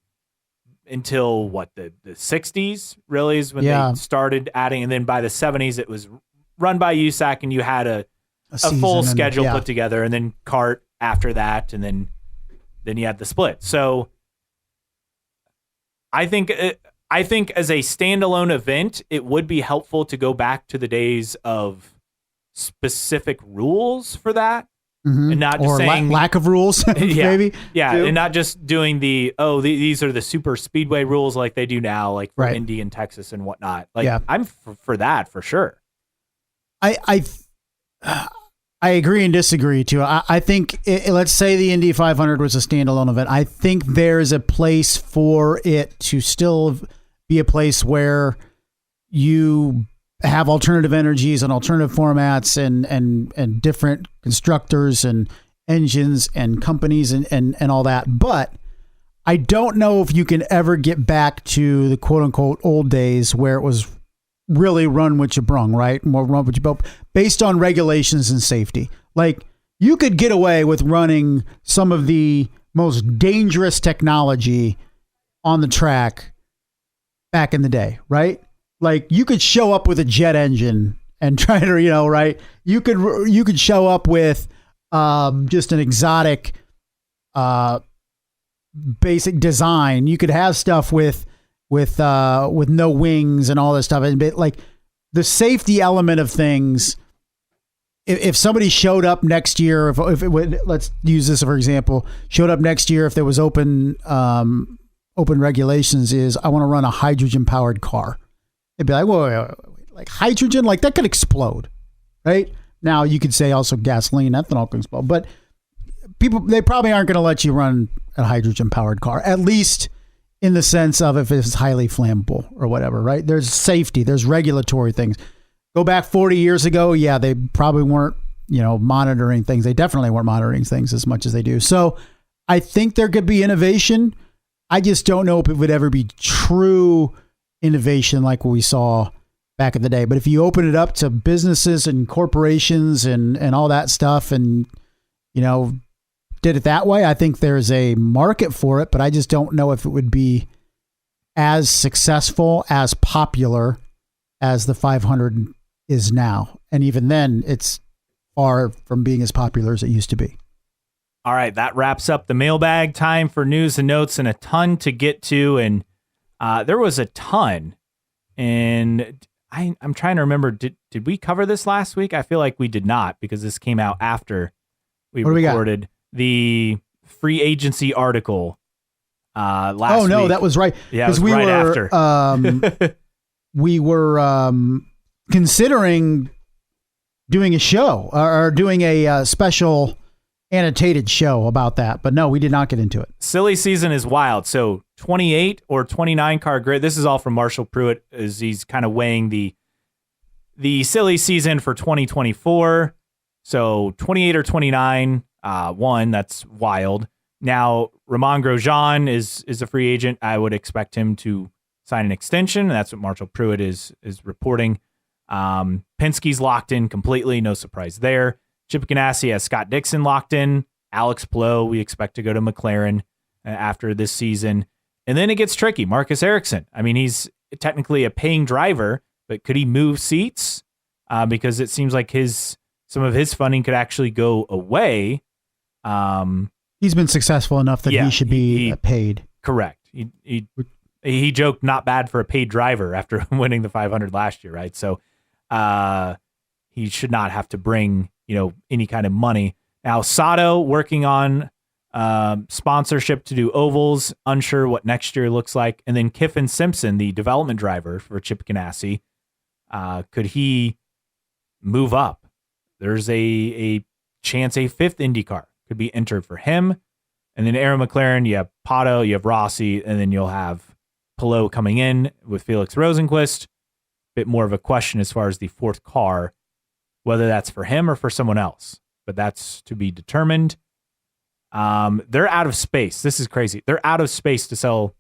Speaker 1: until the 60s really is when they started adding. And then by the 70s, it was run by USAC and you had a full schedule put together, and then kart after that. And then you had the split. So I think as a standalone event, it would be helpful to go back to the days of specific rules for that.
Speaker 2: Mm-hmm.
Speaker 1: And not just saying
Speaker 2: lack of rules, maybe.
Speaker 1: Yeah, and not just doing these are the super speedway rules like they do now, like for Indy and Texas and whatnot. I'm for that for sure.
Speaker 2: I agree and disagree too. I think let's say the Indy 500 was a standalone event. I think there's a place for it to still be a place where you have alternative energies and alternative formats and different constructors and engines and companies and all that. But I don't know if you can ever get back to the quote unquote old days where it was really run what you brung, right? More run what you built based on regulations and safety. Like, you could get away with running some of the most dangerous technology on the track back in the day, right? Like, you could show up with a jet engine and try to, right? You could show up with just an exotic basic design. You could have stuff with no wings and all this stuff. And like, the safety element of things, if somebody showed up next year, if it would, let's use this for example, showed up next year, if there was open regulations, is I want to run a hydrogen powered car. It'd be like, whoa, like hydrogen, like that could explode, right? Now you could say also gasoline, ethanol can explode, but they probably aren't going to let you run a hydrogen powered car, at least in the sense of if it's highly flammable or whatever, right? There's safety, there's regulatory things. Go back 40 years ago, yeah, they probably weren't, monitoring things. They definitely weren't monitoring things as much as they do. So I think there could be innovation. I just don't know if it would ever be true innovation like what we saw back in the day. But if you open it up to businesses and corporations and all that stuff and, did it that way, I think there's a market for it, but I just don't know if it would be as successful, as popular as the 500 is now. And even then, it's far from being as popular as it used to be.
Speaker 1: All right, that wraps up the mailbag. Time for news and notes and a ton to get to. And there was a ton. And I'm trying to remember, did we cover this last week? I feel like we did not, because this came out after we recorded the free agency article last week. Oh, no,
Speaker 2: that was right.
Speaker 1: Yeah, it was after.
Speaker 2: We were considering doing a show or doing a special annotated show about that. But no, we did not get into it.
Speaker 1: Silly season is wild. So 28 or 29 car grid. This is all from Marshall Pruitt as he's kind of weighing the silly season for 2024. So 28 or 29, that's wild. Now, Romain Grosjean is a free agent. I would expect him to sign an extension. That's what Marshall Pruitt is reporting. Penske's locked in completely. No surprise there. Chip Ganassi has Scott Dixon locked in. Alex Palou, we expect to go to McLaren after this season. And then it gets tricky. Marcus Ericsson. I mean, he's technically a paying driver, but could he move seats? Because it seems like some of his funding could actually go away.
Speaker 2: He's been successful enough that he should be paid.
Speaker 1: Correct. He joked not bad for a paid driver after winning the 500 last year, right? So he should not have to bring any kind of money. Now, Sato working on Sponsorship to do ovals, unsure what next year looks like. And then Kiffin Simpson, the development driver for Chip Ganassi, could he move up? There's a chance a fifth IndyCar could be entered for him. And then Aaron McLaren, you have Pato, you have Rossi, and then you'll have Palou coming in with Felix Rosenquist. Bit more of a question as far as the fourth car, whether that's for him or for someone else. But that's to be determined. They're out of space. This is crazy. They're out of space to sell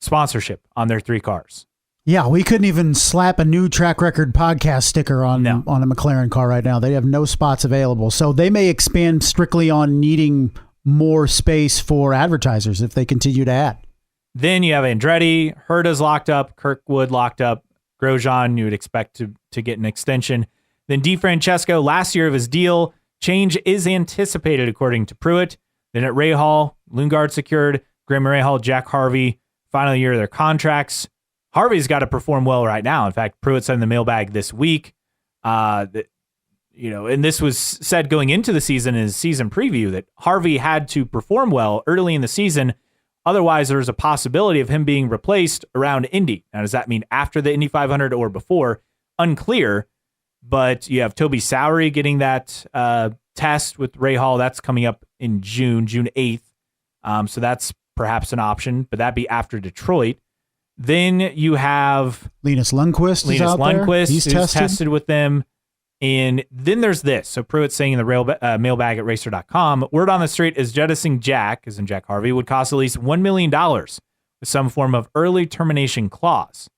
Speaker 1: sponsorship on their 3 cars.
Speaker 2: Yeah, we couldn't even slap a new track record podcast sticker on a McLaren car right now. They have no spots available. So they may expand strictly on needing more space for advertisers if they continue to add.
Speaker 1: Then you have Andretti, Herta's locked up, Kirkwood locked up, Grosjean, you would expect to get an extension. Then DeFrancesco, last year of his deal, change is anticipated according to Pruitt. Then at Rahal, Lundgaard secured, Graham Rahal, Jack Harvey, final year of their contracts. Harvey's got to perform well right now. In fact, Pruitt sent the mailbag this week. And this was said going into the season in his season preview that Harvey had to perform well early in the season. Otherwise, there's a possibility of him being replaced around Indy. Now, does that mean after the Indy 500 or before? Unclear. But you have Toby Sowery getting that test with Rahal. That's coming up in June 8th. So that's perhaps an option, but that'd be after Detroit. Then you have
Speaker 2: Linus Lundqvist is out there.
Speaker 1: He's tested with them. And then there's this. So Pruitt's saying in the mailbag at racer.com, word on the street is jettisoning Jack, as in Jack Harvey, would cost at least $1 million with some form of early termination clause.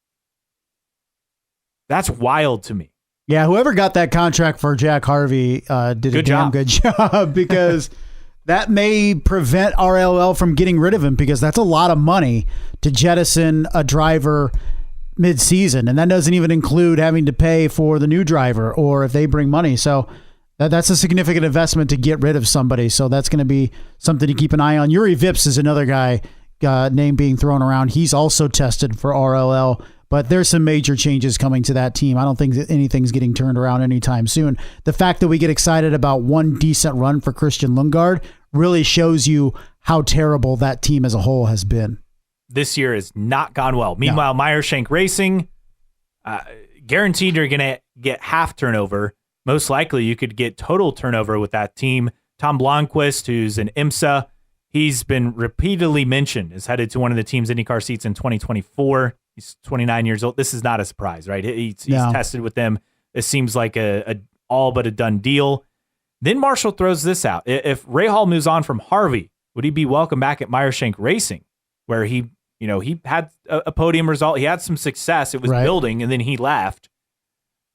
Speaker 1: That's wild to me.
Speaker 2: Yeah, whoever got that contract for Jack Harvey did a damn good job because that may prevent RLL from getting rid of him because that's a lot of money to jettison a driver mid-season, and that doesn't even include having to pay for the new driver or if they bring money. So that's a significant investment to get rid of somebody. So that's going to be something to keep an eye on. Yuri Vips is another guy name being thrown around. He's also tested for RLL, but there's some major changes coming to that team. I don't think that anything's getting turned around anytime soon. The fact that we get excited about one decent run for Christian Lundgaard really shows you how terrible that team as a whole has been.
Speaker 1: This year has not gone well. Meanwhile, Meyershank Racing, guaranteed you're going to get half turnover. Most likely you could get total turnover with that team. Tom Blomqvist, who's an IMSA, he's been repeatedly mentioned, is headed to one of the team's IndyCar seats in 2024. He's 29 years old. This is not a surprise, right? He's tested with them. It seems like a all but a done deal. Then Marshall throws this out. If Rahal moves on from Harvey, would he be welcome back at Meyershank Racing, where he had a podium result. He had some success. It was building, and then he left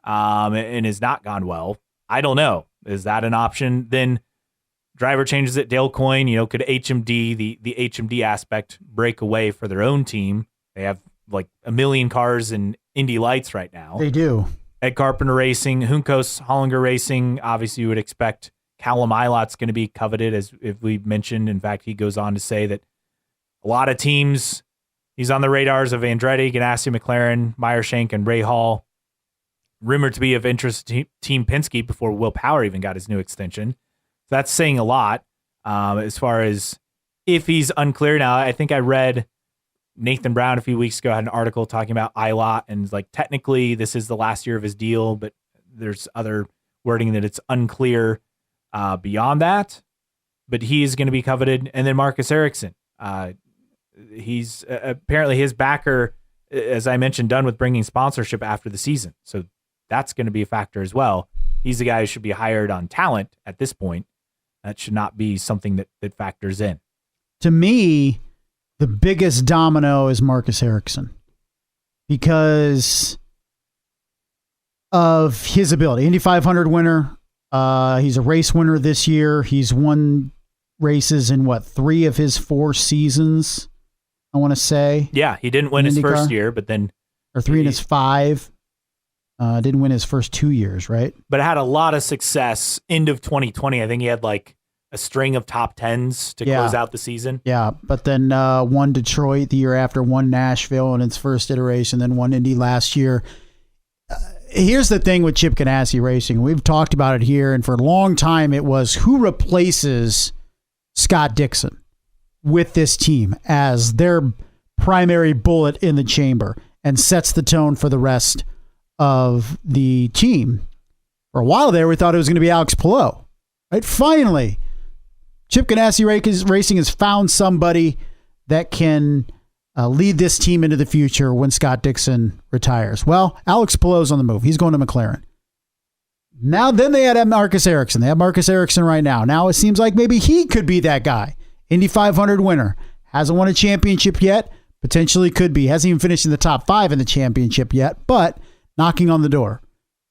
Speaker 1: and has not gone well. I don't know. Is that an option? Then driver changes at Dale Coyne. Could HMD, the HMD aspect, break away for their own team? They have like a million cars in Indy Lights right now.
Speaker 2: They do.
Speaker 1: Ed Carpenter Racing, Juncos Hollinger Racing. Obviously, you would expect Callum Ilot's going to be coveted, as if we mentioned. In fact, he goes on to say that a lot of teams, he's on the radars of Andretti, Ganassi, McLaren, Meyershank, and Rahal. Rumored to be of interest to Team Penske before Will Power even got his new extension. So that's saying a lot as far as if he's unclear. Now, I think I read Nathan Brown a few weeks ago had an article talking about Ilott, and like technically this is the last year of his deal, but there's other wording that it's unclear beyond that. But he is going to be coveted. And then Marcus Ericsson. He's apparently his backer, as I mentioned, done with bringing sponsorship after the season. So that's going to be a factor as well. He's the guy who should be hired on talent at this point. That should not be something that factors in.
Speaker 2: To me, the biggest domino is Marcus Ericsson because of his ability. Indy 500 winner. He's a race winner this year. He's won races in 3 of his 4 seasons, I want to say.
Speaker 1: Yeah, he didn't win his first year, but then...
Speaker 2: Or 3 in his 5. Didn't win his first 2 years, right?
Speaker 1: But had a lot of success. End of 2020, I think he had like a string of top 10s to close out the season.
Speaker 2: Yeah, but then won Detroit the year after, won Nashville in its first iteration, then won Indy last year. Here's the thing with Chip Ganassi Racing. We've talked about it here, and for a long time it was who replaces Scott Dixon with this team as their primary bullet in the chamber and sets the tone for the rest of the team. For a while there, we thought it was going to be Alex Palou. Right? Finally, Chip Ganassi Racing has found somebody that can lead this team into the future when Scott Dixon retires. Well, Alex Palou's on the move. He's going to McLaren. Now, then they had Marcus Ericsson. They have Marcus Ericsson right now. Now it seems like maybe he could be that guy. Indy 500 winner. Hasn't won a championship yet. Potentially could be. Hasn't even finished in the top 5 in the championship yet, but knocking on the door.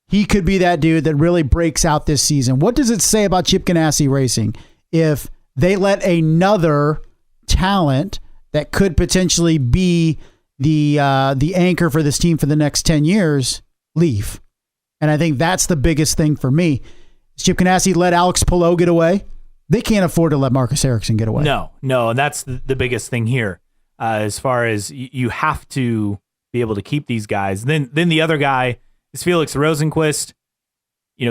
Speaker 2: He could be that dude that really breaks out this season. What does it say about Chip Ganassi Racing if they let another talent that could potentially be the anchor for this team for the next 10 years leave? And I think that's the biggest thing for me. Chip Ganassi let Alex Palou get away. They can't afford to let Marcus Ericsson get away.
Speaker 1: No, and that's the biggest thing here. As far as you have to be able to keep these guys. Then the other guy is Felix Rosenqvist.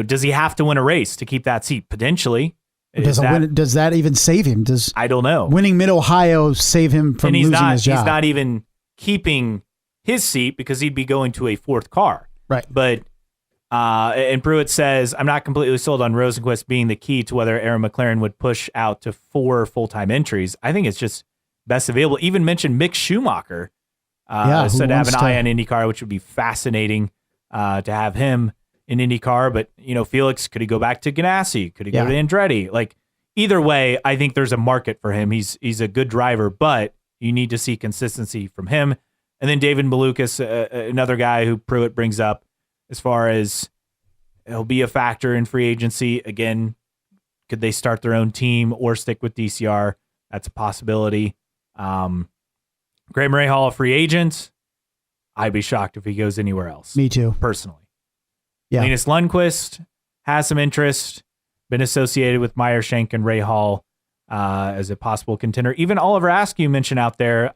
Speaker 1: Does he have to win a race to keep that seat? Potentially.
Speaker 2: Does that even save him?
Speaker 1: I don't know.
Speaker 2: Winning Mid-Ohio save him from losing his job?
Speaker 1: He's not even keeping his seat because he'd be going to a 4th car.
Speaker 2: Right.
Speaker 1: But and Pruitt says, I'm not completely sold on Rosenqvist being the key to whether Aaron McLaren would push out to 4 full-time entries. I think it's just best available. Even mentioned Mick Schumacher. Said to have an eye on IndyCar, which would be fascinating to have him in IndyCar. But, Felix, could he go back to Ganassi? Could he go to Andretti? Like, either way, I think there's a market for him. He's a good driver, but you need to see consistency from him. And then David Malukas, another guy who Pruitt brings up as far as he'll be a factor in free agency. Again, could they start their own team or stick with DCR? That's a possibility. Graham Rahal, a free agent. I'd be shocked if he goes anywhere else.
Speaker 2: Me too.
Speaker 1: Personally.
Speaker 2: Yeah.
Speaker 1: Linus Lundqvist has some interest, been associated with Meyershank and Rahal as a possible contender. Even Oliver Askew mentioned out there,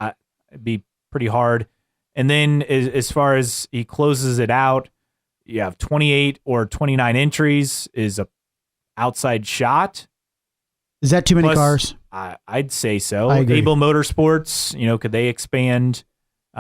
Speaker 1: it'd be pretty hard. And then as far as he closes it out, you have 28 or 29 entries is a outside shot.
Speaker 2: Is that too many cars?
Speaker 1: I'd say so.
Speaker 2: I agree.
Speaker 1: Able Motorsports, could they expand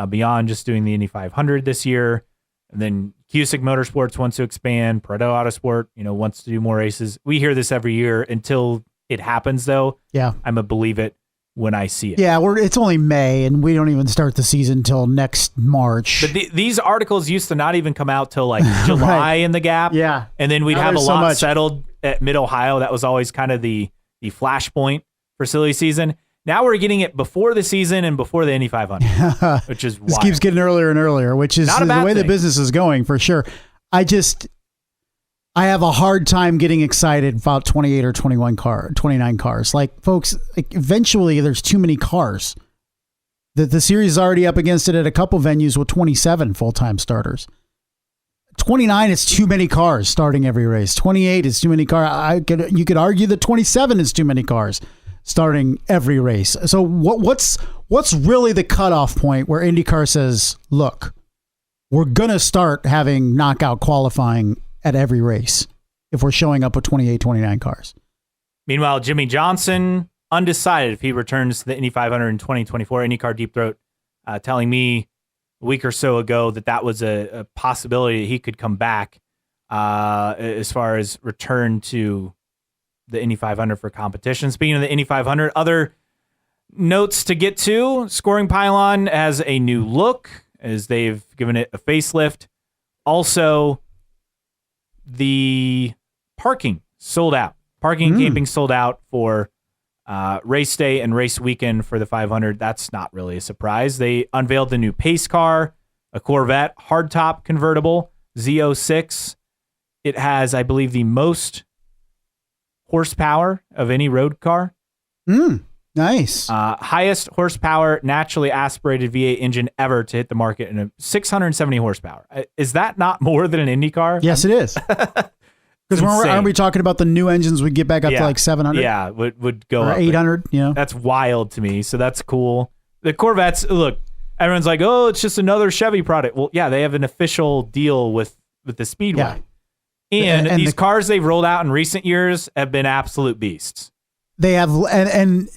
Speaker 1: beyond just doing the Indy 500 this year? And then Cusick Motorsports wants to expand. Pareto Autosport, wants to do more races. We hear this every year until it happens, though.
Speaker 2: Yeah.
Speaker 1: I'm a believe it when I see it.
Speaker 2: Yeah, it's only May, and we don't even start the season until next March.
Speaker 1: But these articles used to not even come out till like July
Speaker 2: Right.
Speaker 1: in the gap.
Speaker 2: Yeah.
Speaker 1: And then we'd
Speaker 2: Now
Speaker 1: have a
Speaker 2: there's so
Speaker 1: lot
Speaker 2: much.
Speaker 1: settled at Mid-Ohio. That was always kind of the flashpoint for silly season. Now we're getting it before the season and before the Indy 500, which is wild.
Speaker 2: This keeps getting earlier and earlier, which is
Speaker 1: Not a
Speaker 2: the
Speaker 1: bad
Speaker 2: way the
Speaker 1: thing.
Speaker 2: business is going for sure. I have a hard time getting excited about 28 or 29 cars. Like, folks, eventually there's too many cars. The series is already up against it at a couple venues with 27 full-time starters. 29 is too many cars starting every race. 28 is too many cars. You could argue that 27 is too many cars starting every race. So what's really the cutoff point where IndyCar says, look, we're going to start having knockout qualifying at every race if we're showing up with 28, 29 cars?
Speaker 1: Meanwhile, Jimmy Johnson, undecided if he returns to the Indy 500 in 2024. IndyCar Deep Throat telling me a week or so ago that was a possibility that he could come back as far as return to the Indy 500 for competition. Speaking of the Indy 500, other notes to get to. Scoring Pylon has a new look as they've given it a facelift. Also, the parking sold out. Parking and camping sold out for race day and race weekend for the 500. That's not really a surprise. They unveiled the new pace car, a Corvette hardtop convertible, Z06. It has, I believe, the most horsepower of any road car.
Speaker 2: Nice.
Speaker 1: Highest horsepower naturally aspirated V8 engine ever to hit the market in 670 horsepower. Is that not more than an Indy car?
Speaker 2: Yes, it is. Because aren't we talking about the new engines would get back up to like 700?
Speaker 1: Yeah, would go
Speaker 2: or
Speaker 1: up.
Speaker 2: 800,
Speaker 1: That's wild to me. So that's cool. The Corvettes, look, everyone's like, oh, it's just another Chevy product. Well, yeah, they have an official deal with the Speedway.
Speaker 2: Yeah.
Speaker 1: And these cars they've rolled out in recent years have been absolute beasts.
Speaker 2: They have, and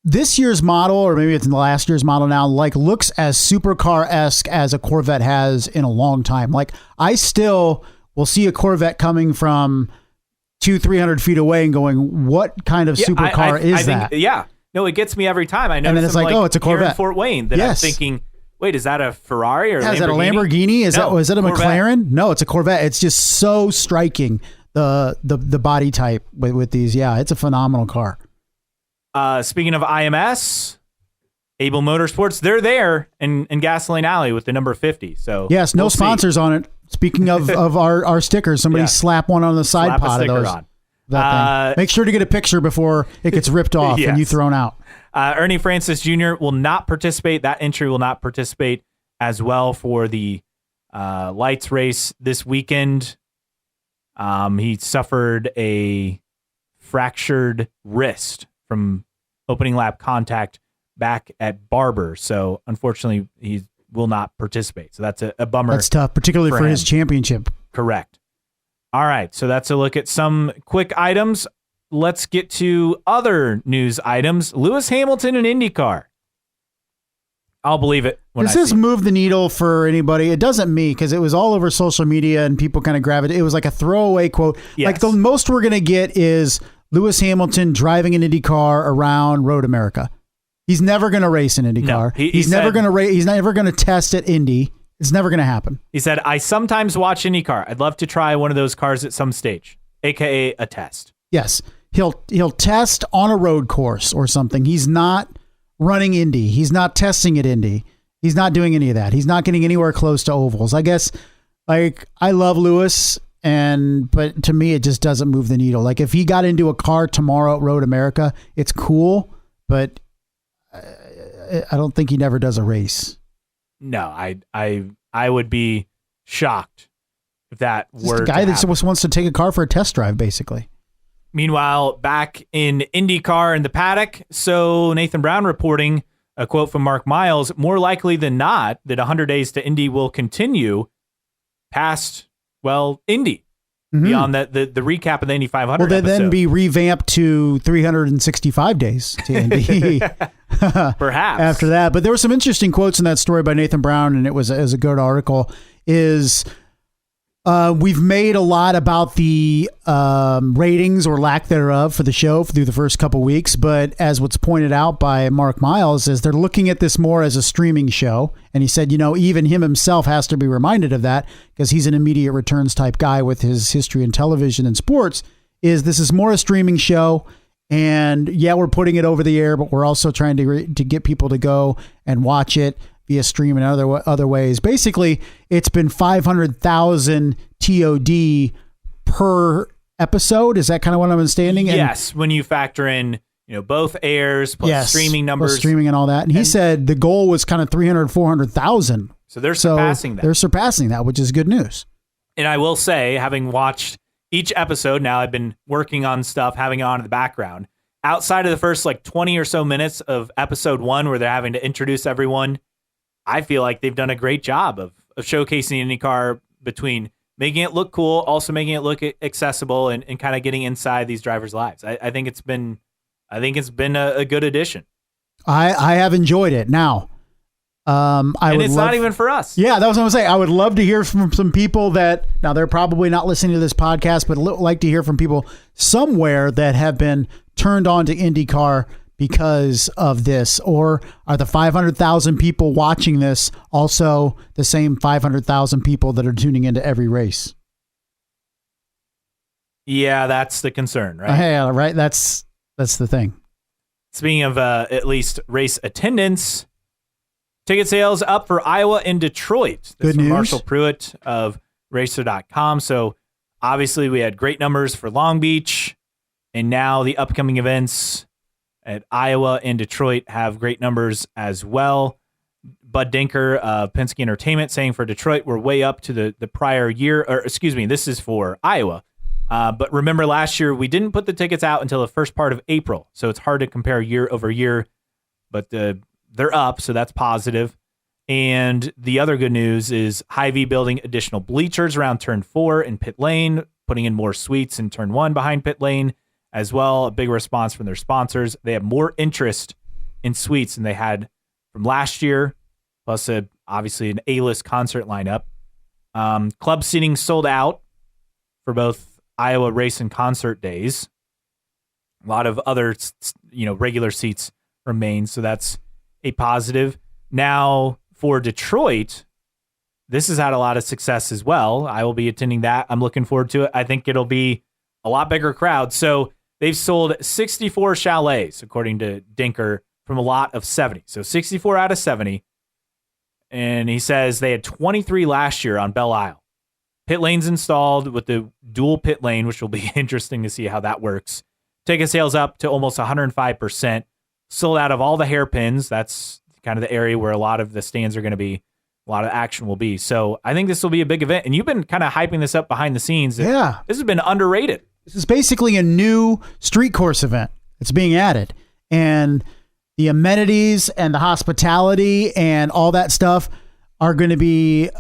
Speaker 2: this year's model, or maybe it's in the last year's model now, like looks as supercar-esque as a Corvette has in a long time. Like I still will see a Corvette coming from 200-300 feet away and going, what kind of supercar is that?
Speaker 1: Yeah. No, it gets me every time. I know.
Speaker 2: And then it's like, oh, it's a Corvette.
Speaker 1: Here in Fort Wayne. Then I'm thinking, wait, is that a Ferrari or
Speaker 2: is that a Lamborghini? Is that a McLaren? No, it's a Corvette. It's just so striking, the body type with these. Yeah, it's a phenomenal car.
Speaker 1: Speaking of IMS, Able Motorsports, they're there in Gasoline Alley with the number 50. So
Speaker 2: yes, no sponsors on it. Speaking of our stickers, somebody slap one on the side pod of those. On. That thing. Make sure to get a picture before it gets ripped off and you thrown out.
Speaker 1: Ernie Francis Jr. will not participate. That entry will not participate as well for the lights race this weekend. He suffered a fractured wrist from opening lap contact back at Barber. So unfortunately, he will not participate. So that's a bummer.
Speaker 2: That's tough, particularly for his championship.
Speaker 1: Correct. All right. So that's a look at some quick items. Let's get to other news items. Lewis Hamilton and IndyCar. I'll believe it.
Speaker 2: Does this move the needle for anybody? It doesn't me, because it was all over social media and people kind of grabbed it. It was like a throwaway quote.
Speaker 1: Yes.
Speaker 2: Like the most we're going to get is Lewis Hamilton driving an IndyCar around Road America. He's never going to race an IndyCar. No, he's never going to race. He's never going to test at Indy. It's never going to happen.
Speaker 1: He said, I sometimes watch IndyCar. I'd love to try one of those cars at some stage, AKA a test.
Speaker 2: Yes. He'll test on a road course or something. He's not running Indy. He's not testing at Indy. He's not doing any of that. He's not getting anywhere close to ovals. I guess, like, I love Lewis, but to me, it just doesn't move the needle. Like, if he got into a car tomorrow at Road America, it's cool, but I don't think he never does a race.
Speaker 1: No, I would be shocked if that were
Speaker 2: the guy that wants to take a car for a test drive, basically.
Speaker 1: Meanwhile, back in IndyCar in the paddock, so Nathan Brown reporting a quote from Mark Miles, more likely than not that 100 Days to Indy will continue past, Indy. Mm-hmm. Beyond that, the recap of the Indy 500
Speaker 2: will they then be revamped to 365 days to Indy?
Speaker 1: Perhaps.
Speaker 2: After that. But there were some interesting quotes in that story by Nathan Brown, and it was a good article, we've made a lot about the ratings or lack thereof for the show through the first couple weeks, but as what's pointed out by Mark Miles is they're looking at this more as a streaming show. And he said, even him himself has to be reminded of that because he's an immediate returns type guy with his history in television and sports, this is more a streaming show. And yeah, we're putting it over the air, but we're also trying to get people to go and watch it via stream and other ways. Basically, it's been 500,000 TOD per episode. Is that kind of what I'm understanding?
Speaker 1: Yes, when you factor in both airs plus streaming numbers,
Speaker 2: plus streaming and all that. And he said the goal was kind of 300, 400,000.
Speaker 1: So they're surpassing that.
Speaker 2: They're surpassing that, which is good news.
Speaker 1: And I will say, having watched each episode, now I've been working on stuff, having it on in the background. Outside of the first 20 or so minutes of episode 1 where they're having to introduce everyone, I feel like they've done a great job of showcasing IndyCar between making it look cool, also making it look accessible, and kind of getting inside these drivers' lives. I think it's been a good addition.
Speaker 2: I have enjoyed it. Now,
Speaker 1: it's not even for us.
Speaker 2: Yeah, that was what I was saying. I would love to hear from some people that now they're probably not listening to this podcast, but like to hear from people somewhere that have been turned on to IndyCar because of this, or are the 500,000 people watching this also the same 500,000 people that are tuning into every race?
Speaker 1: Yeah, that's the concern, right?
Speaker 2: Yeah, right. That's the thing.
Speaker 1: Speaking of at least race attendance, ticket sales up for Iowa and Detroit.
Speaker 2: Good news.
Speaker 1: Marshall Pruitt of Racer.com. So obviously we had great numbers for Long Beach, and now the upcoming events at Iowa and Detroit have great numbers as well. Bud Dinker of Penske Entertainment saying for Detroit, we're way up to the prior year, or excuse me, this is for Iowa. But remember last year, we didn't put the tickets out until the first part of April. So it's hard to compare year over year, but they're up. So that's positive. And the other good news is Hy-Vee building additional bleachers around turn 4 in pit lane, putting in more suites in turn 1 behind pit lane, as well. A big response from their sponsors. They have more interest in suites than they had from last year, plus obviously an A-list concert lineup. Club seating sold out for both Iowa race and concert days. A lot of other, regular seats remain, so that's a positive. Now for Detroit, this has had a lot of success as well. I will be attending that. I'm looking forward to it. I think it'll be a lot bigger crowd. So they've sold 64 chalets, according to Dinker, from a lot of 70. So 64 out of 70. And he says they had 23 last year on Belle Isle. Pit lanes installed with the dual pit lane, which will be interesting to see how that works. Ticket sales up to almost 105%. Sold out of all the hairpins. That's kind of the area where a lot of the stands are going to be. A lot of action will be. So I think this will be a big event. And you've been kind of hyping this up behind the scenes.
Speaker 2: Yeah.
Speaker 1: This has been underrated.
Speaker 2: This is basically a new street course event that's being added. And the amenities and the hospitality and all that stuff are going to be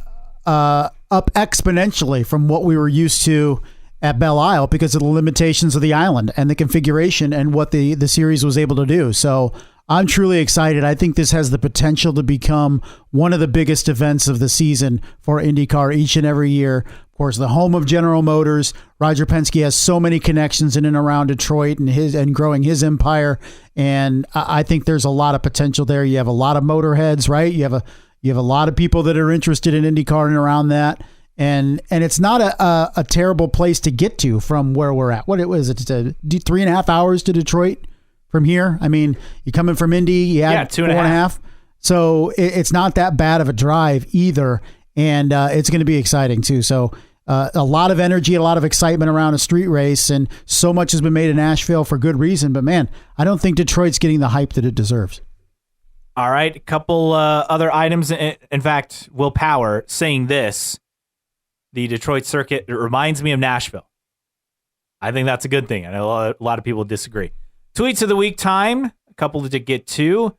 Speaker 2: up exponentially from what we were used to at Belle Isle because of the limitations of the island and the configuration and what the series was able to do. So I'm truly excited. I think this has the potential to become one of the biggest events of the season for IndyCar each and every year. Of course, the home of General Motors. Roger Penske has so many connections in and around Detroit and growing his empire. And I think there's a lot of potential there. You have a lot of motorheads, right? You have a lot of people that are interested in IndyCar and around that. And it's not a terrible place to get to from where we're at. What was it? 3.5 hours to Detroit from here. I mean, you're coming from Indy, you had 4.5. So it's not that bad of a drive either. And it's going to be exciting too. So a lot of energy, a lot of excitement around a street race. And so much has been made in Nashville for good reason. But man, I don't think Detroit's getting the hype that it deserves.
Speaker 1: All right. A couple other items. In fact, Will Power saying this, the Detroit circuit, it reminds me of Nashville. I think that's a good thing. I know a lot of people disagree. Tweets of the week time, a couple to get to.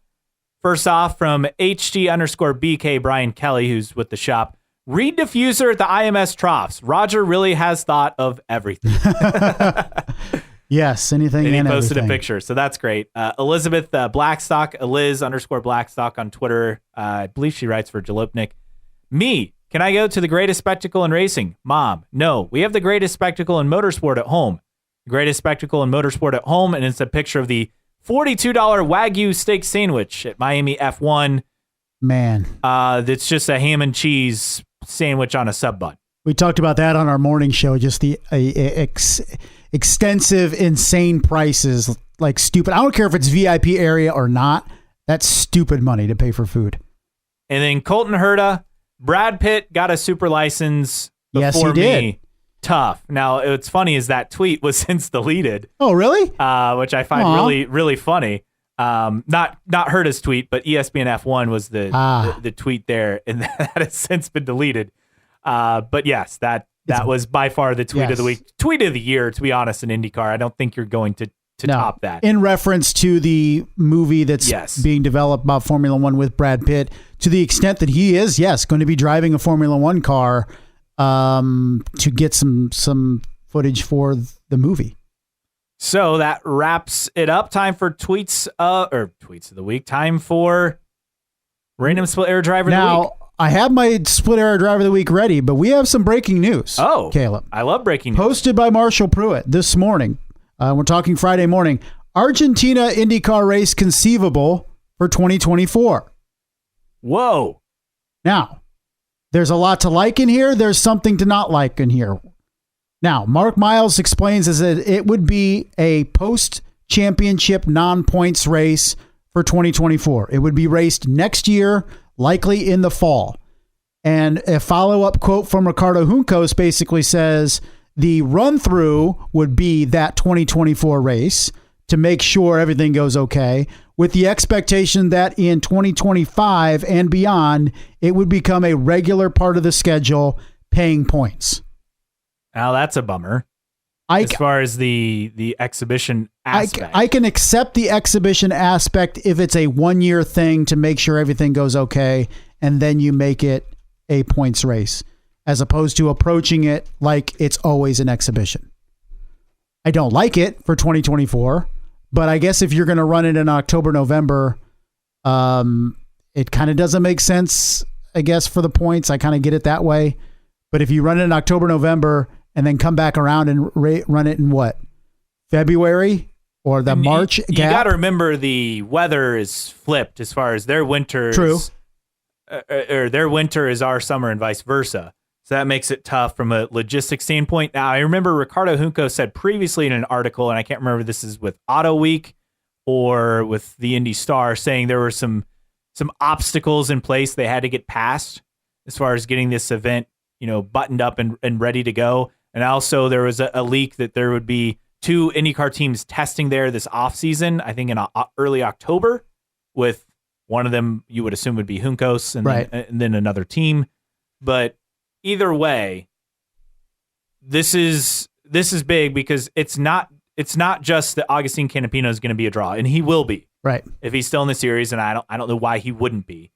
Speaker 1: First off, from HG_BK Brian Kelly, who's with the shop. Reed diffuser at the IMS troughs. Roger really has thought of everything.
Speaker 2: Yes, anything and
Speaker 1: he posted
Speaker 2: everything.
Speaker 1: A picture, so that's great. Elizabeth Blackstock, Eliz_Blackstock on Twitter. I believe she writes for Jalopnik. Me, can I go to the greatest spectacle in racing? Mom, no. We have the greatest spectacle in motorsport at home. The greatest spectacle in motorsport at home, and it's a picture of the $42 Wagyu steak sandwich at Miami F1.
Speaker 2: Man.
Speaker 1: That's just a ham and cheese sandwich on a sub bun.
Speaker 2: We talked about that on our morning show, just the extensive, insane prices, like stupid. I don't care if it's VIP area or not. That's stupid money to pay for food.
Speaker 1: And then Colton Herta, Brad Pitt got a super license before
Speaker 2: yes, he did.
Speaker 1: me. Tough. Now, what's funny is that tweet was since deleted.
Speaker 2: Oh, really?
Speaker 1: Which I find really, really funny. Not Herta's tweet, but ESPN F1 was the tweet there, and that has since been deleted. But yes, that was by far the tweet of the week, tweet of the year. To be honest, in IndyCar, I don't think you're going to top that. In
Speaker 2: reference to the movie that's being developed about Formula One with Brad Pitt, to the extent that he is, going to be driving a Formula One car to get some footage for the movie.
Speaker 1: So that wraps it up. Time for tweets of the week. Time for random split air driver of the week.
Speaker 2: Now, I have my split air driver of the week ready, but we have some breaking news.
Speaker 1: Oh,
Speaker 2: Caleb.
Speaker 1: I love breaking news.
Speaker 2: Posted by Marshall Pruitt this morning. We're talking Friday morning. Argentina IndyCar race conceivable for 2024.
Speaker 1: Whoa.
Speaker 2: Now, there's a lot to like in here. There's something to not like in here. Now, Mark Miles explains that it would be a post-championship non-points race for 2024. It would be raced next year, likely in the fall. And a follow-up quote from Ricardo Juncos basically says the run-through would be that 2024 race to make sure everything goes okay, with the expectation that in 2025 and beyond, it would become a regular part of the schedule, paying points.
Speaker 1: Now that's a bummer. As far as the exhibition aspect.
Speaker 2: I can accept the exhibition aspect if it's a 1-year thing to make sure everything goes okay, and then you make it a points race, as opposed to approaching it like it's always an exhibition. I don't like it for 2024, but I guess if you're going to run it in October, November, it kind of doesn't make sense, I guess, for the points. I kind of get it that way. But if you run it in October, November, and then come back around and run it in what? February or the March gap?
Speaker 1: You got to remember the weather is flipped as far as their winter.
Speaker 2: True.
Speaker 1: Or their winter is our summer and vice versa. So that makes it tough from a logistics standpoint. Now, I remember Ricardo Junco said previously in an article, and I can't remember if this is with Auto Week or with the Indy Star, saying there were some obstacles in place they had to get past as far as getting this event, buttoned up and ready to go. And also there was a leak that there would be 2 IndyCar teams testing there this offseason, I think in early October, with one of them you would assume would be Juncos and then another team. But either way, this is big because it's not just that Agustin Canapino is going to be a draw, and he will be,
Speaker 2: right,
Speaker 1: if he's still in the series, and I don't know why he wouldn't be,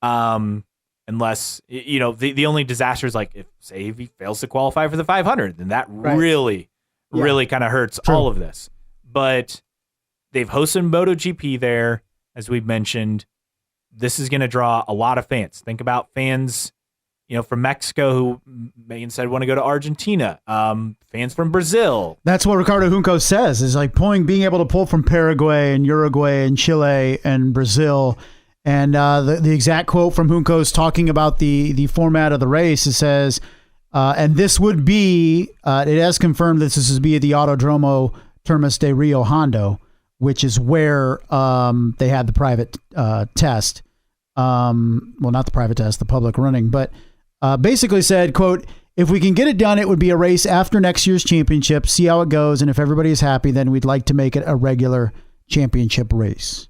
Speaker 1: unless the only disaster is like if he fails to qualify for the 500, then that really kind of hurts all of this. But they've hosted MotoGP there, as we've mentioned. This is going to draw a lot of fans. Think about fans from Mexico who may instead want to go to Argentina, fans from Brazil.
Speaker 2: That's what Ricardo Junco says, is like being able to pull from Paraguay and Uruguay and Chile and Brazil. And the exact quote from Junco is talking about the format of the race. It says, and this would be, it has confirmed this is be the Autodromo Termas de Rio Hondo, which is where they had the private test. Well, not the private test, the public running, but basically said, quote, if we can get it done, it would be a race after next year's championship, see how it goes. And if everybody is happy, then we'd like to make it a regular championship race.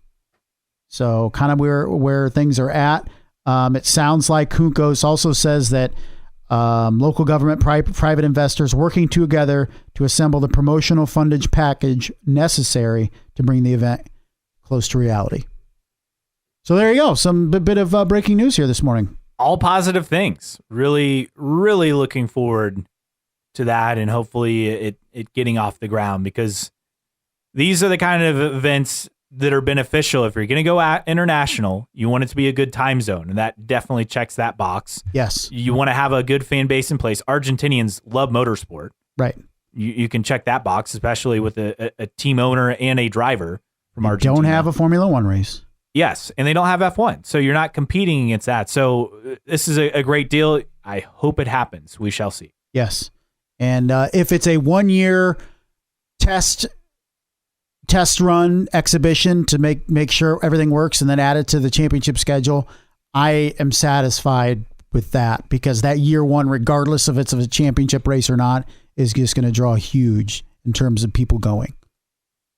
Speaker 2: So kind of where things are at. It sounds like Juncos also says that local government, private investors working together to assemble the promotional fundage package necessary to bring the event close to reality. So there you go. Some bit of breaking news here this morning.
Speaker 1: All positive things. Really, really looking forward to that, and hopefully it getting off the ground, because these are the kind of events that are beneficial. If you're going to go at international, you want it to be a good time zone, and that definitely checks that box.
Speaker 2: Yes.
Speaker 1: You want to have a good fan base in place. Argentinians love motorsport.
Speaker 2: Right.
Speaker 1: You can check that box, especially with a team owner and a driver from Argentina.
Speaker 2: Don't have a Formula One race.
Speaker 1: Yes, and they don't have F1, so you're not competing against that. So this is a great deal. I hope it happens. We shall see.
Speaker 2: Yes, and if it's a 1-year test run exhibition to make sure everything works and then add it to the championship schedule, I am satisfied with that, because that year one, regardless of it's a championship race or not, is just going to draw huge in terms of people going.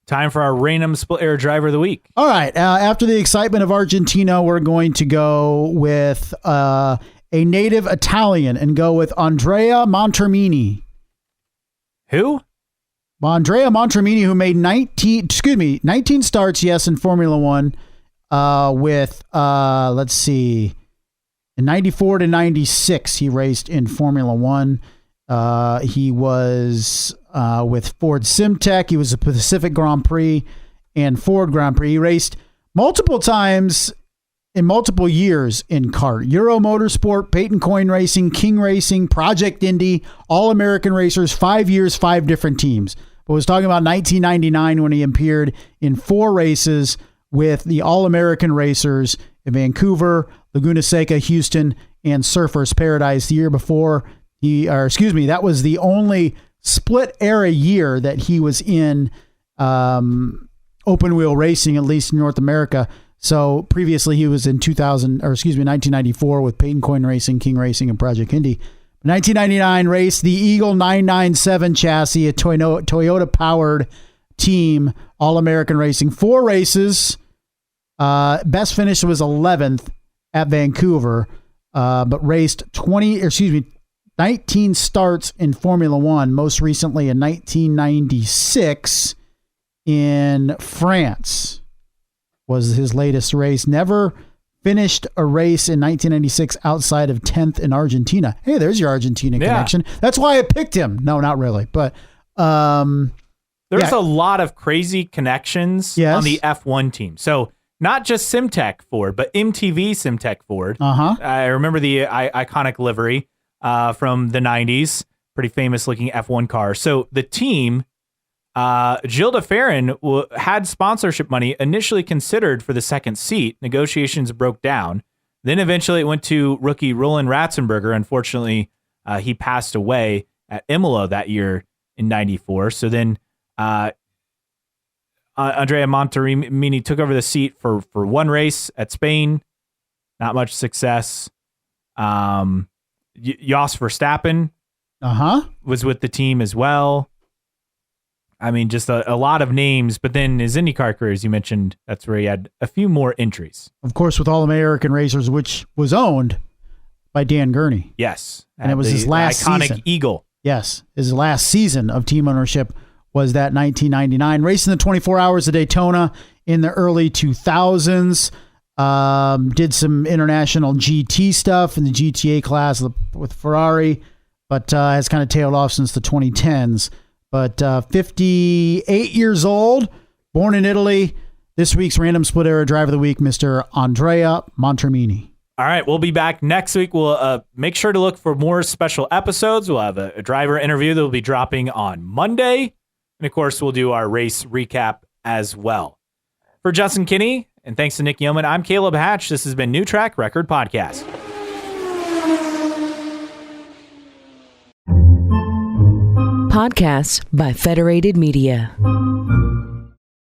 Speaker 1: Time for our random split air driver of the week.
Speaker 2: All right. After the excitement of Argentina, we're going to go with a native Italian and go with Andrea Montermini.
Speaker 1: Who?
Speaker 2: Andrea Montermini, who made 19 starts, yes, in Formula One, with, let's see, in 94 to 96, he raced in Formula One. He was with Ford Simtech. He was a Pacific Grand Prix and Ford Grand Prix. He raced multiple times in multiple years in kart. Euro Motorsport, Peyton Coyne Racing, King Racing, Project Indy, All-American Racers, 5 years, 5 different teams. But I was talking about 1999 when he appeared in 4 races with the All-American Racers in Vancouver, Laguna Seca, Houston, and Surfers Paradise. The year before, that was the only split era year that he was in open wheel racing, at least in North America. So previously he was in 1994 with Peyton Coyne Racing, King Racing, and Project Indy. 1999 raced the Eagle 997 chassis, a Toyota powered team, All-American Racing. 4 races. Best finish was 11th at Vancouver, but raced 19 starts in Formula One, most recently in 1996 in France was his latest race. Never finished a race in 1996 outside of 10th in Argentina. Hey, there's your Argentina connection. That's why I picked him. No, not really. But
Speaker 1: there's a lot of crazy connections on the F1 team. So not just SimTech Ford, but MTV SimTech Ford. I remember the iconic livery from the 90s, pretty famous looking F1 car. So the team, Gilles de Ferran had sponsorship money initially considered for the second seat. Negotiations broke down. Then eventually it went to rookie Roland Ratzenberger. Unfortunately, he passed away at Imola that year in 94. So then Andrea Monterimini took over the seat for one race at Spain. Not much success. Jos Verstappen was with the team as well. I mean, just a lot of names. But then his IndyCar career, as you mentioned, that's where he had a few more entries.
Speaker 2: Of course, with All-American Racers, which was owned by Dan Gurney.
Speaker 1: Yes.
Speaker 2: And it was his last
Speaker 1: iconic
Speaker 2: season.
Speaker 1: Eagle.
Speaker 2: Yes. His last season of team ownership was that 1999. Racing the 24 Hours of Daytona in the early 2000s. Did some international GT stuff in the GTA class with Ferrari, but has kind of tailed off since the 2010s. But 58 years old, born in Italy. This week's Random Split Era Driver of the Week, Mr. Andrea Montermini.
Speaker 1: All right, we'll be back next week. We'll make sure to look for more special episodes. We'll have a driver interview that will be dropping on Monday. And, of course, we'll do our race recap as well. For Justin Kinney, and thanks to Nick Yeoman, I'm Caleb Hatch. This has been New Track Record Podcast.
Speaker 4: Podcasts by Federated Media.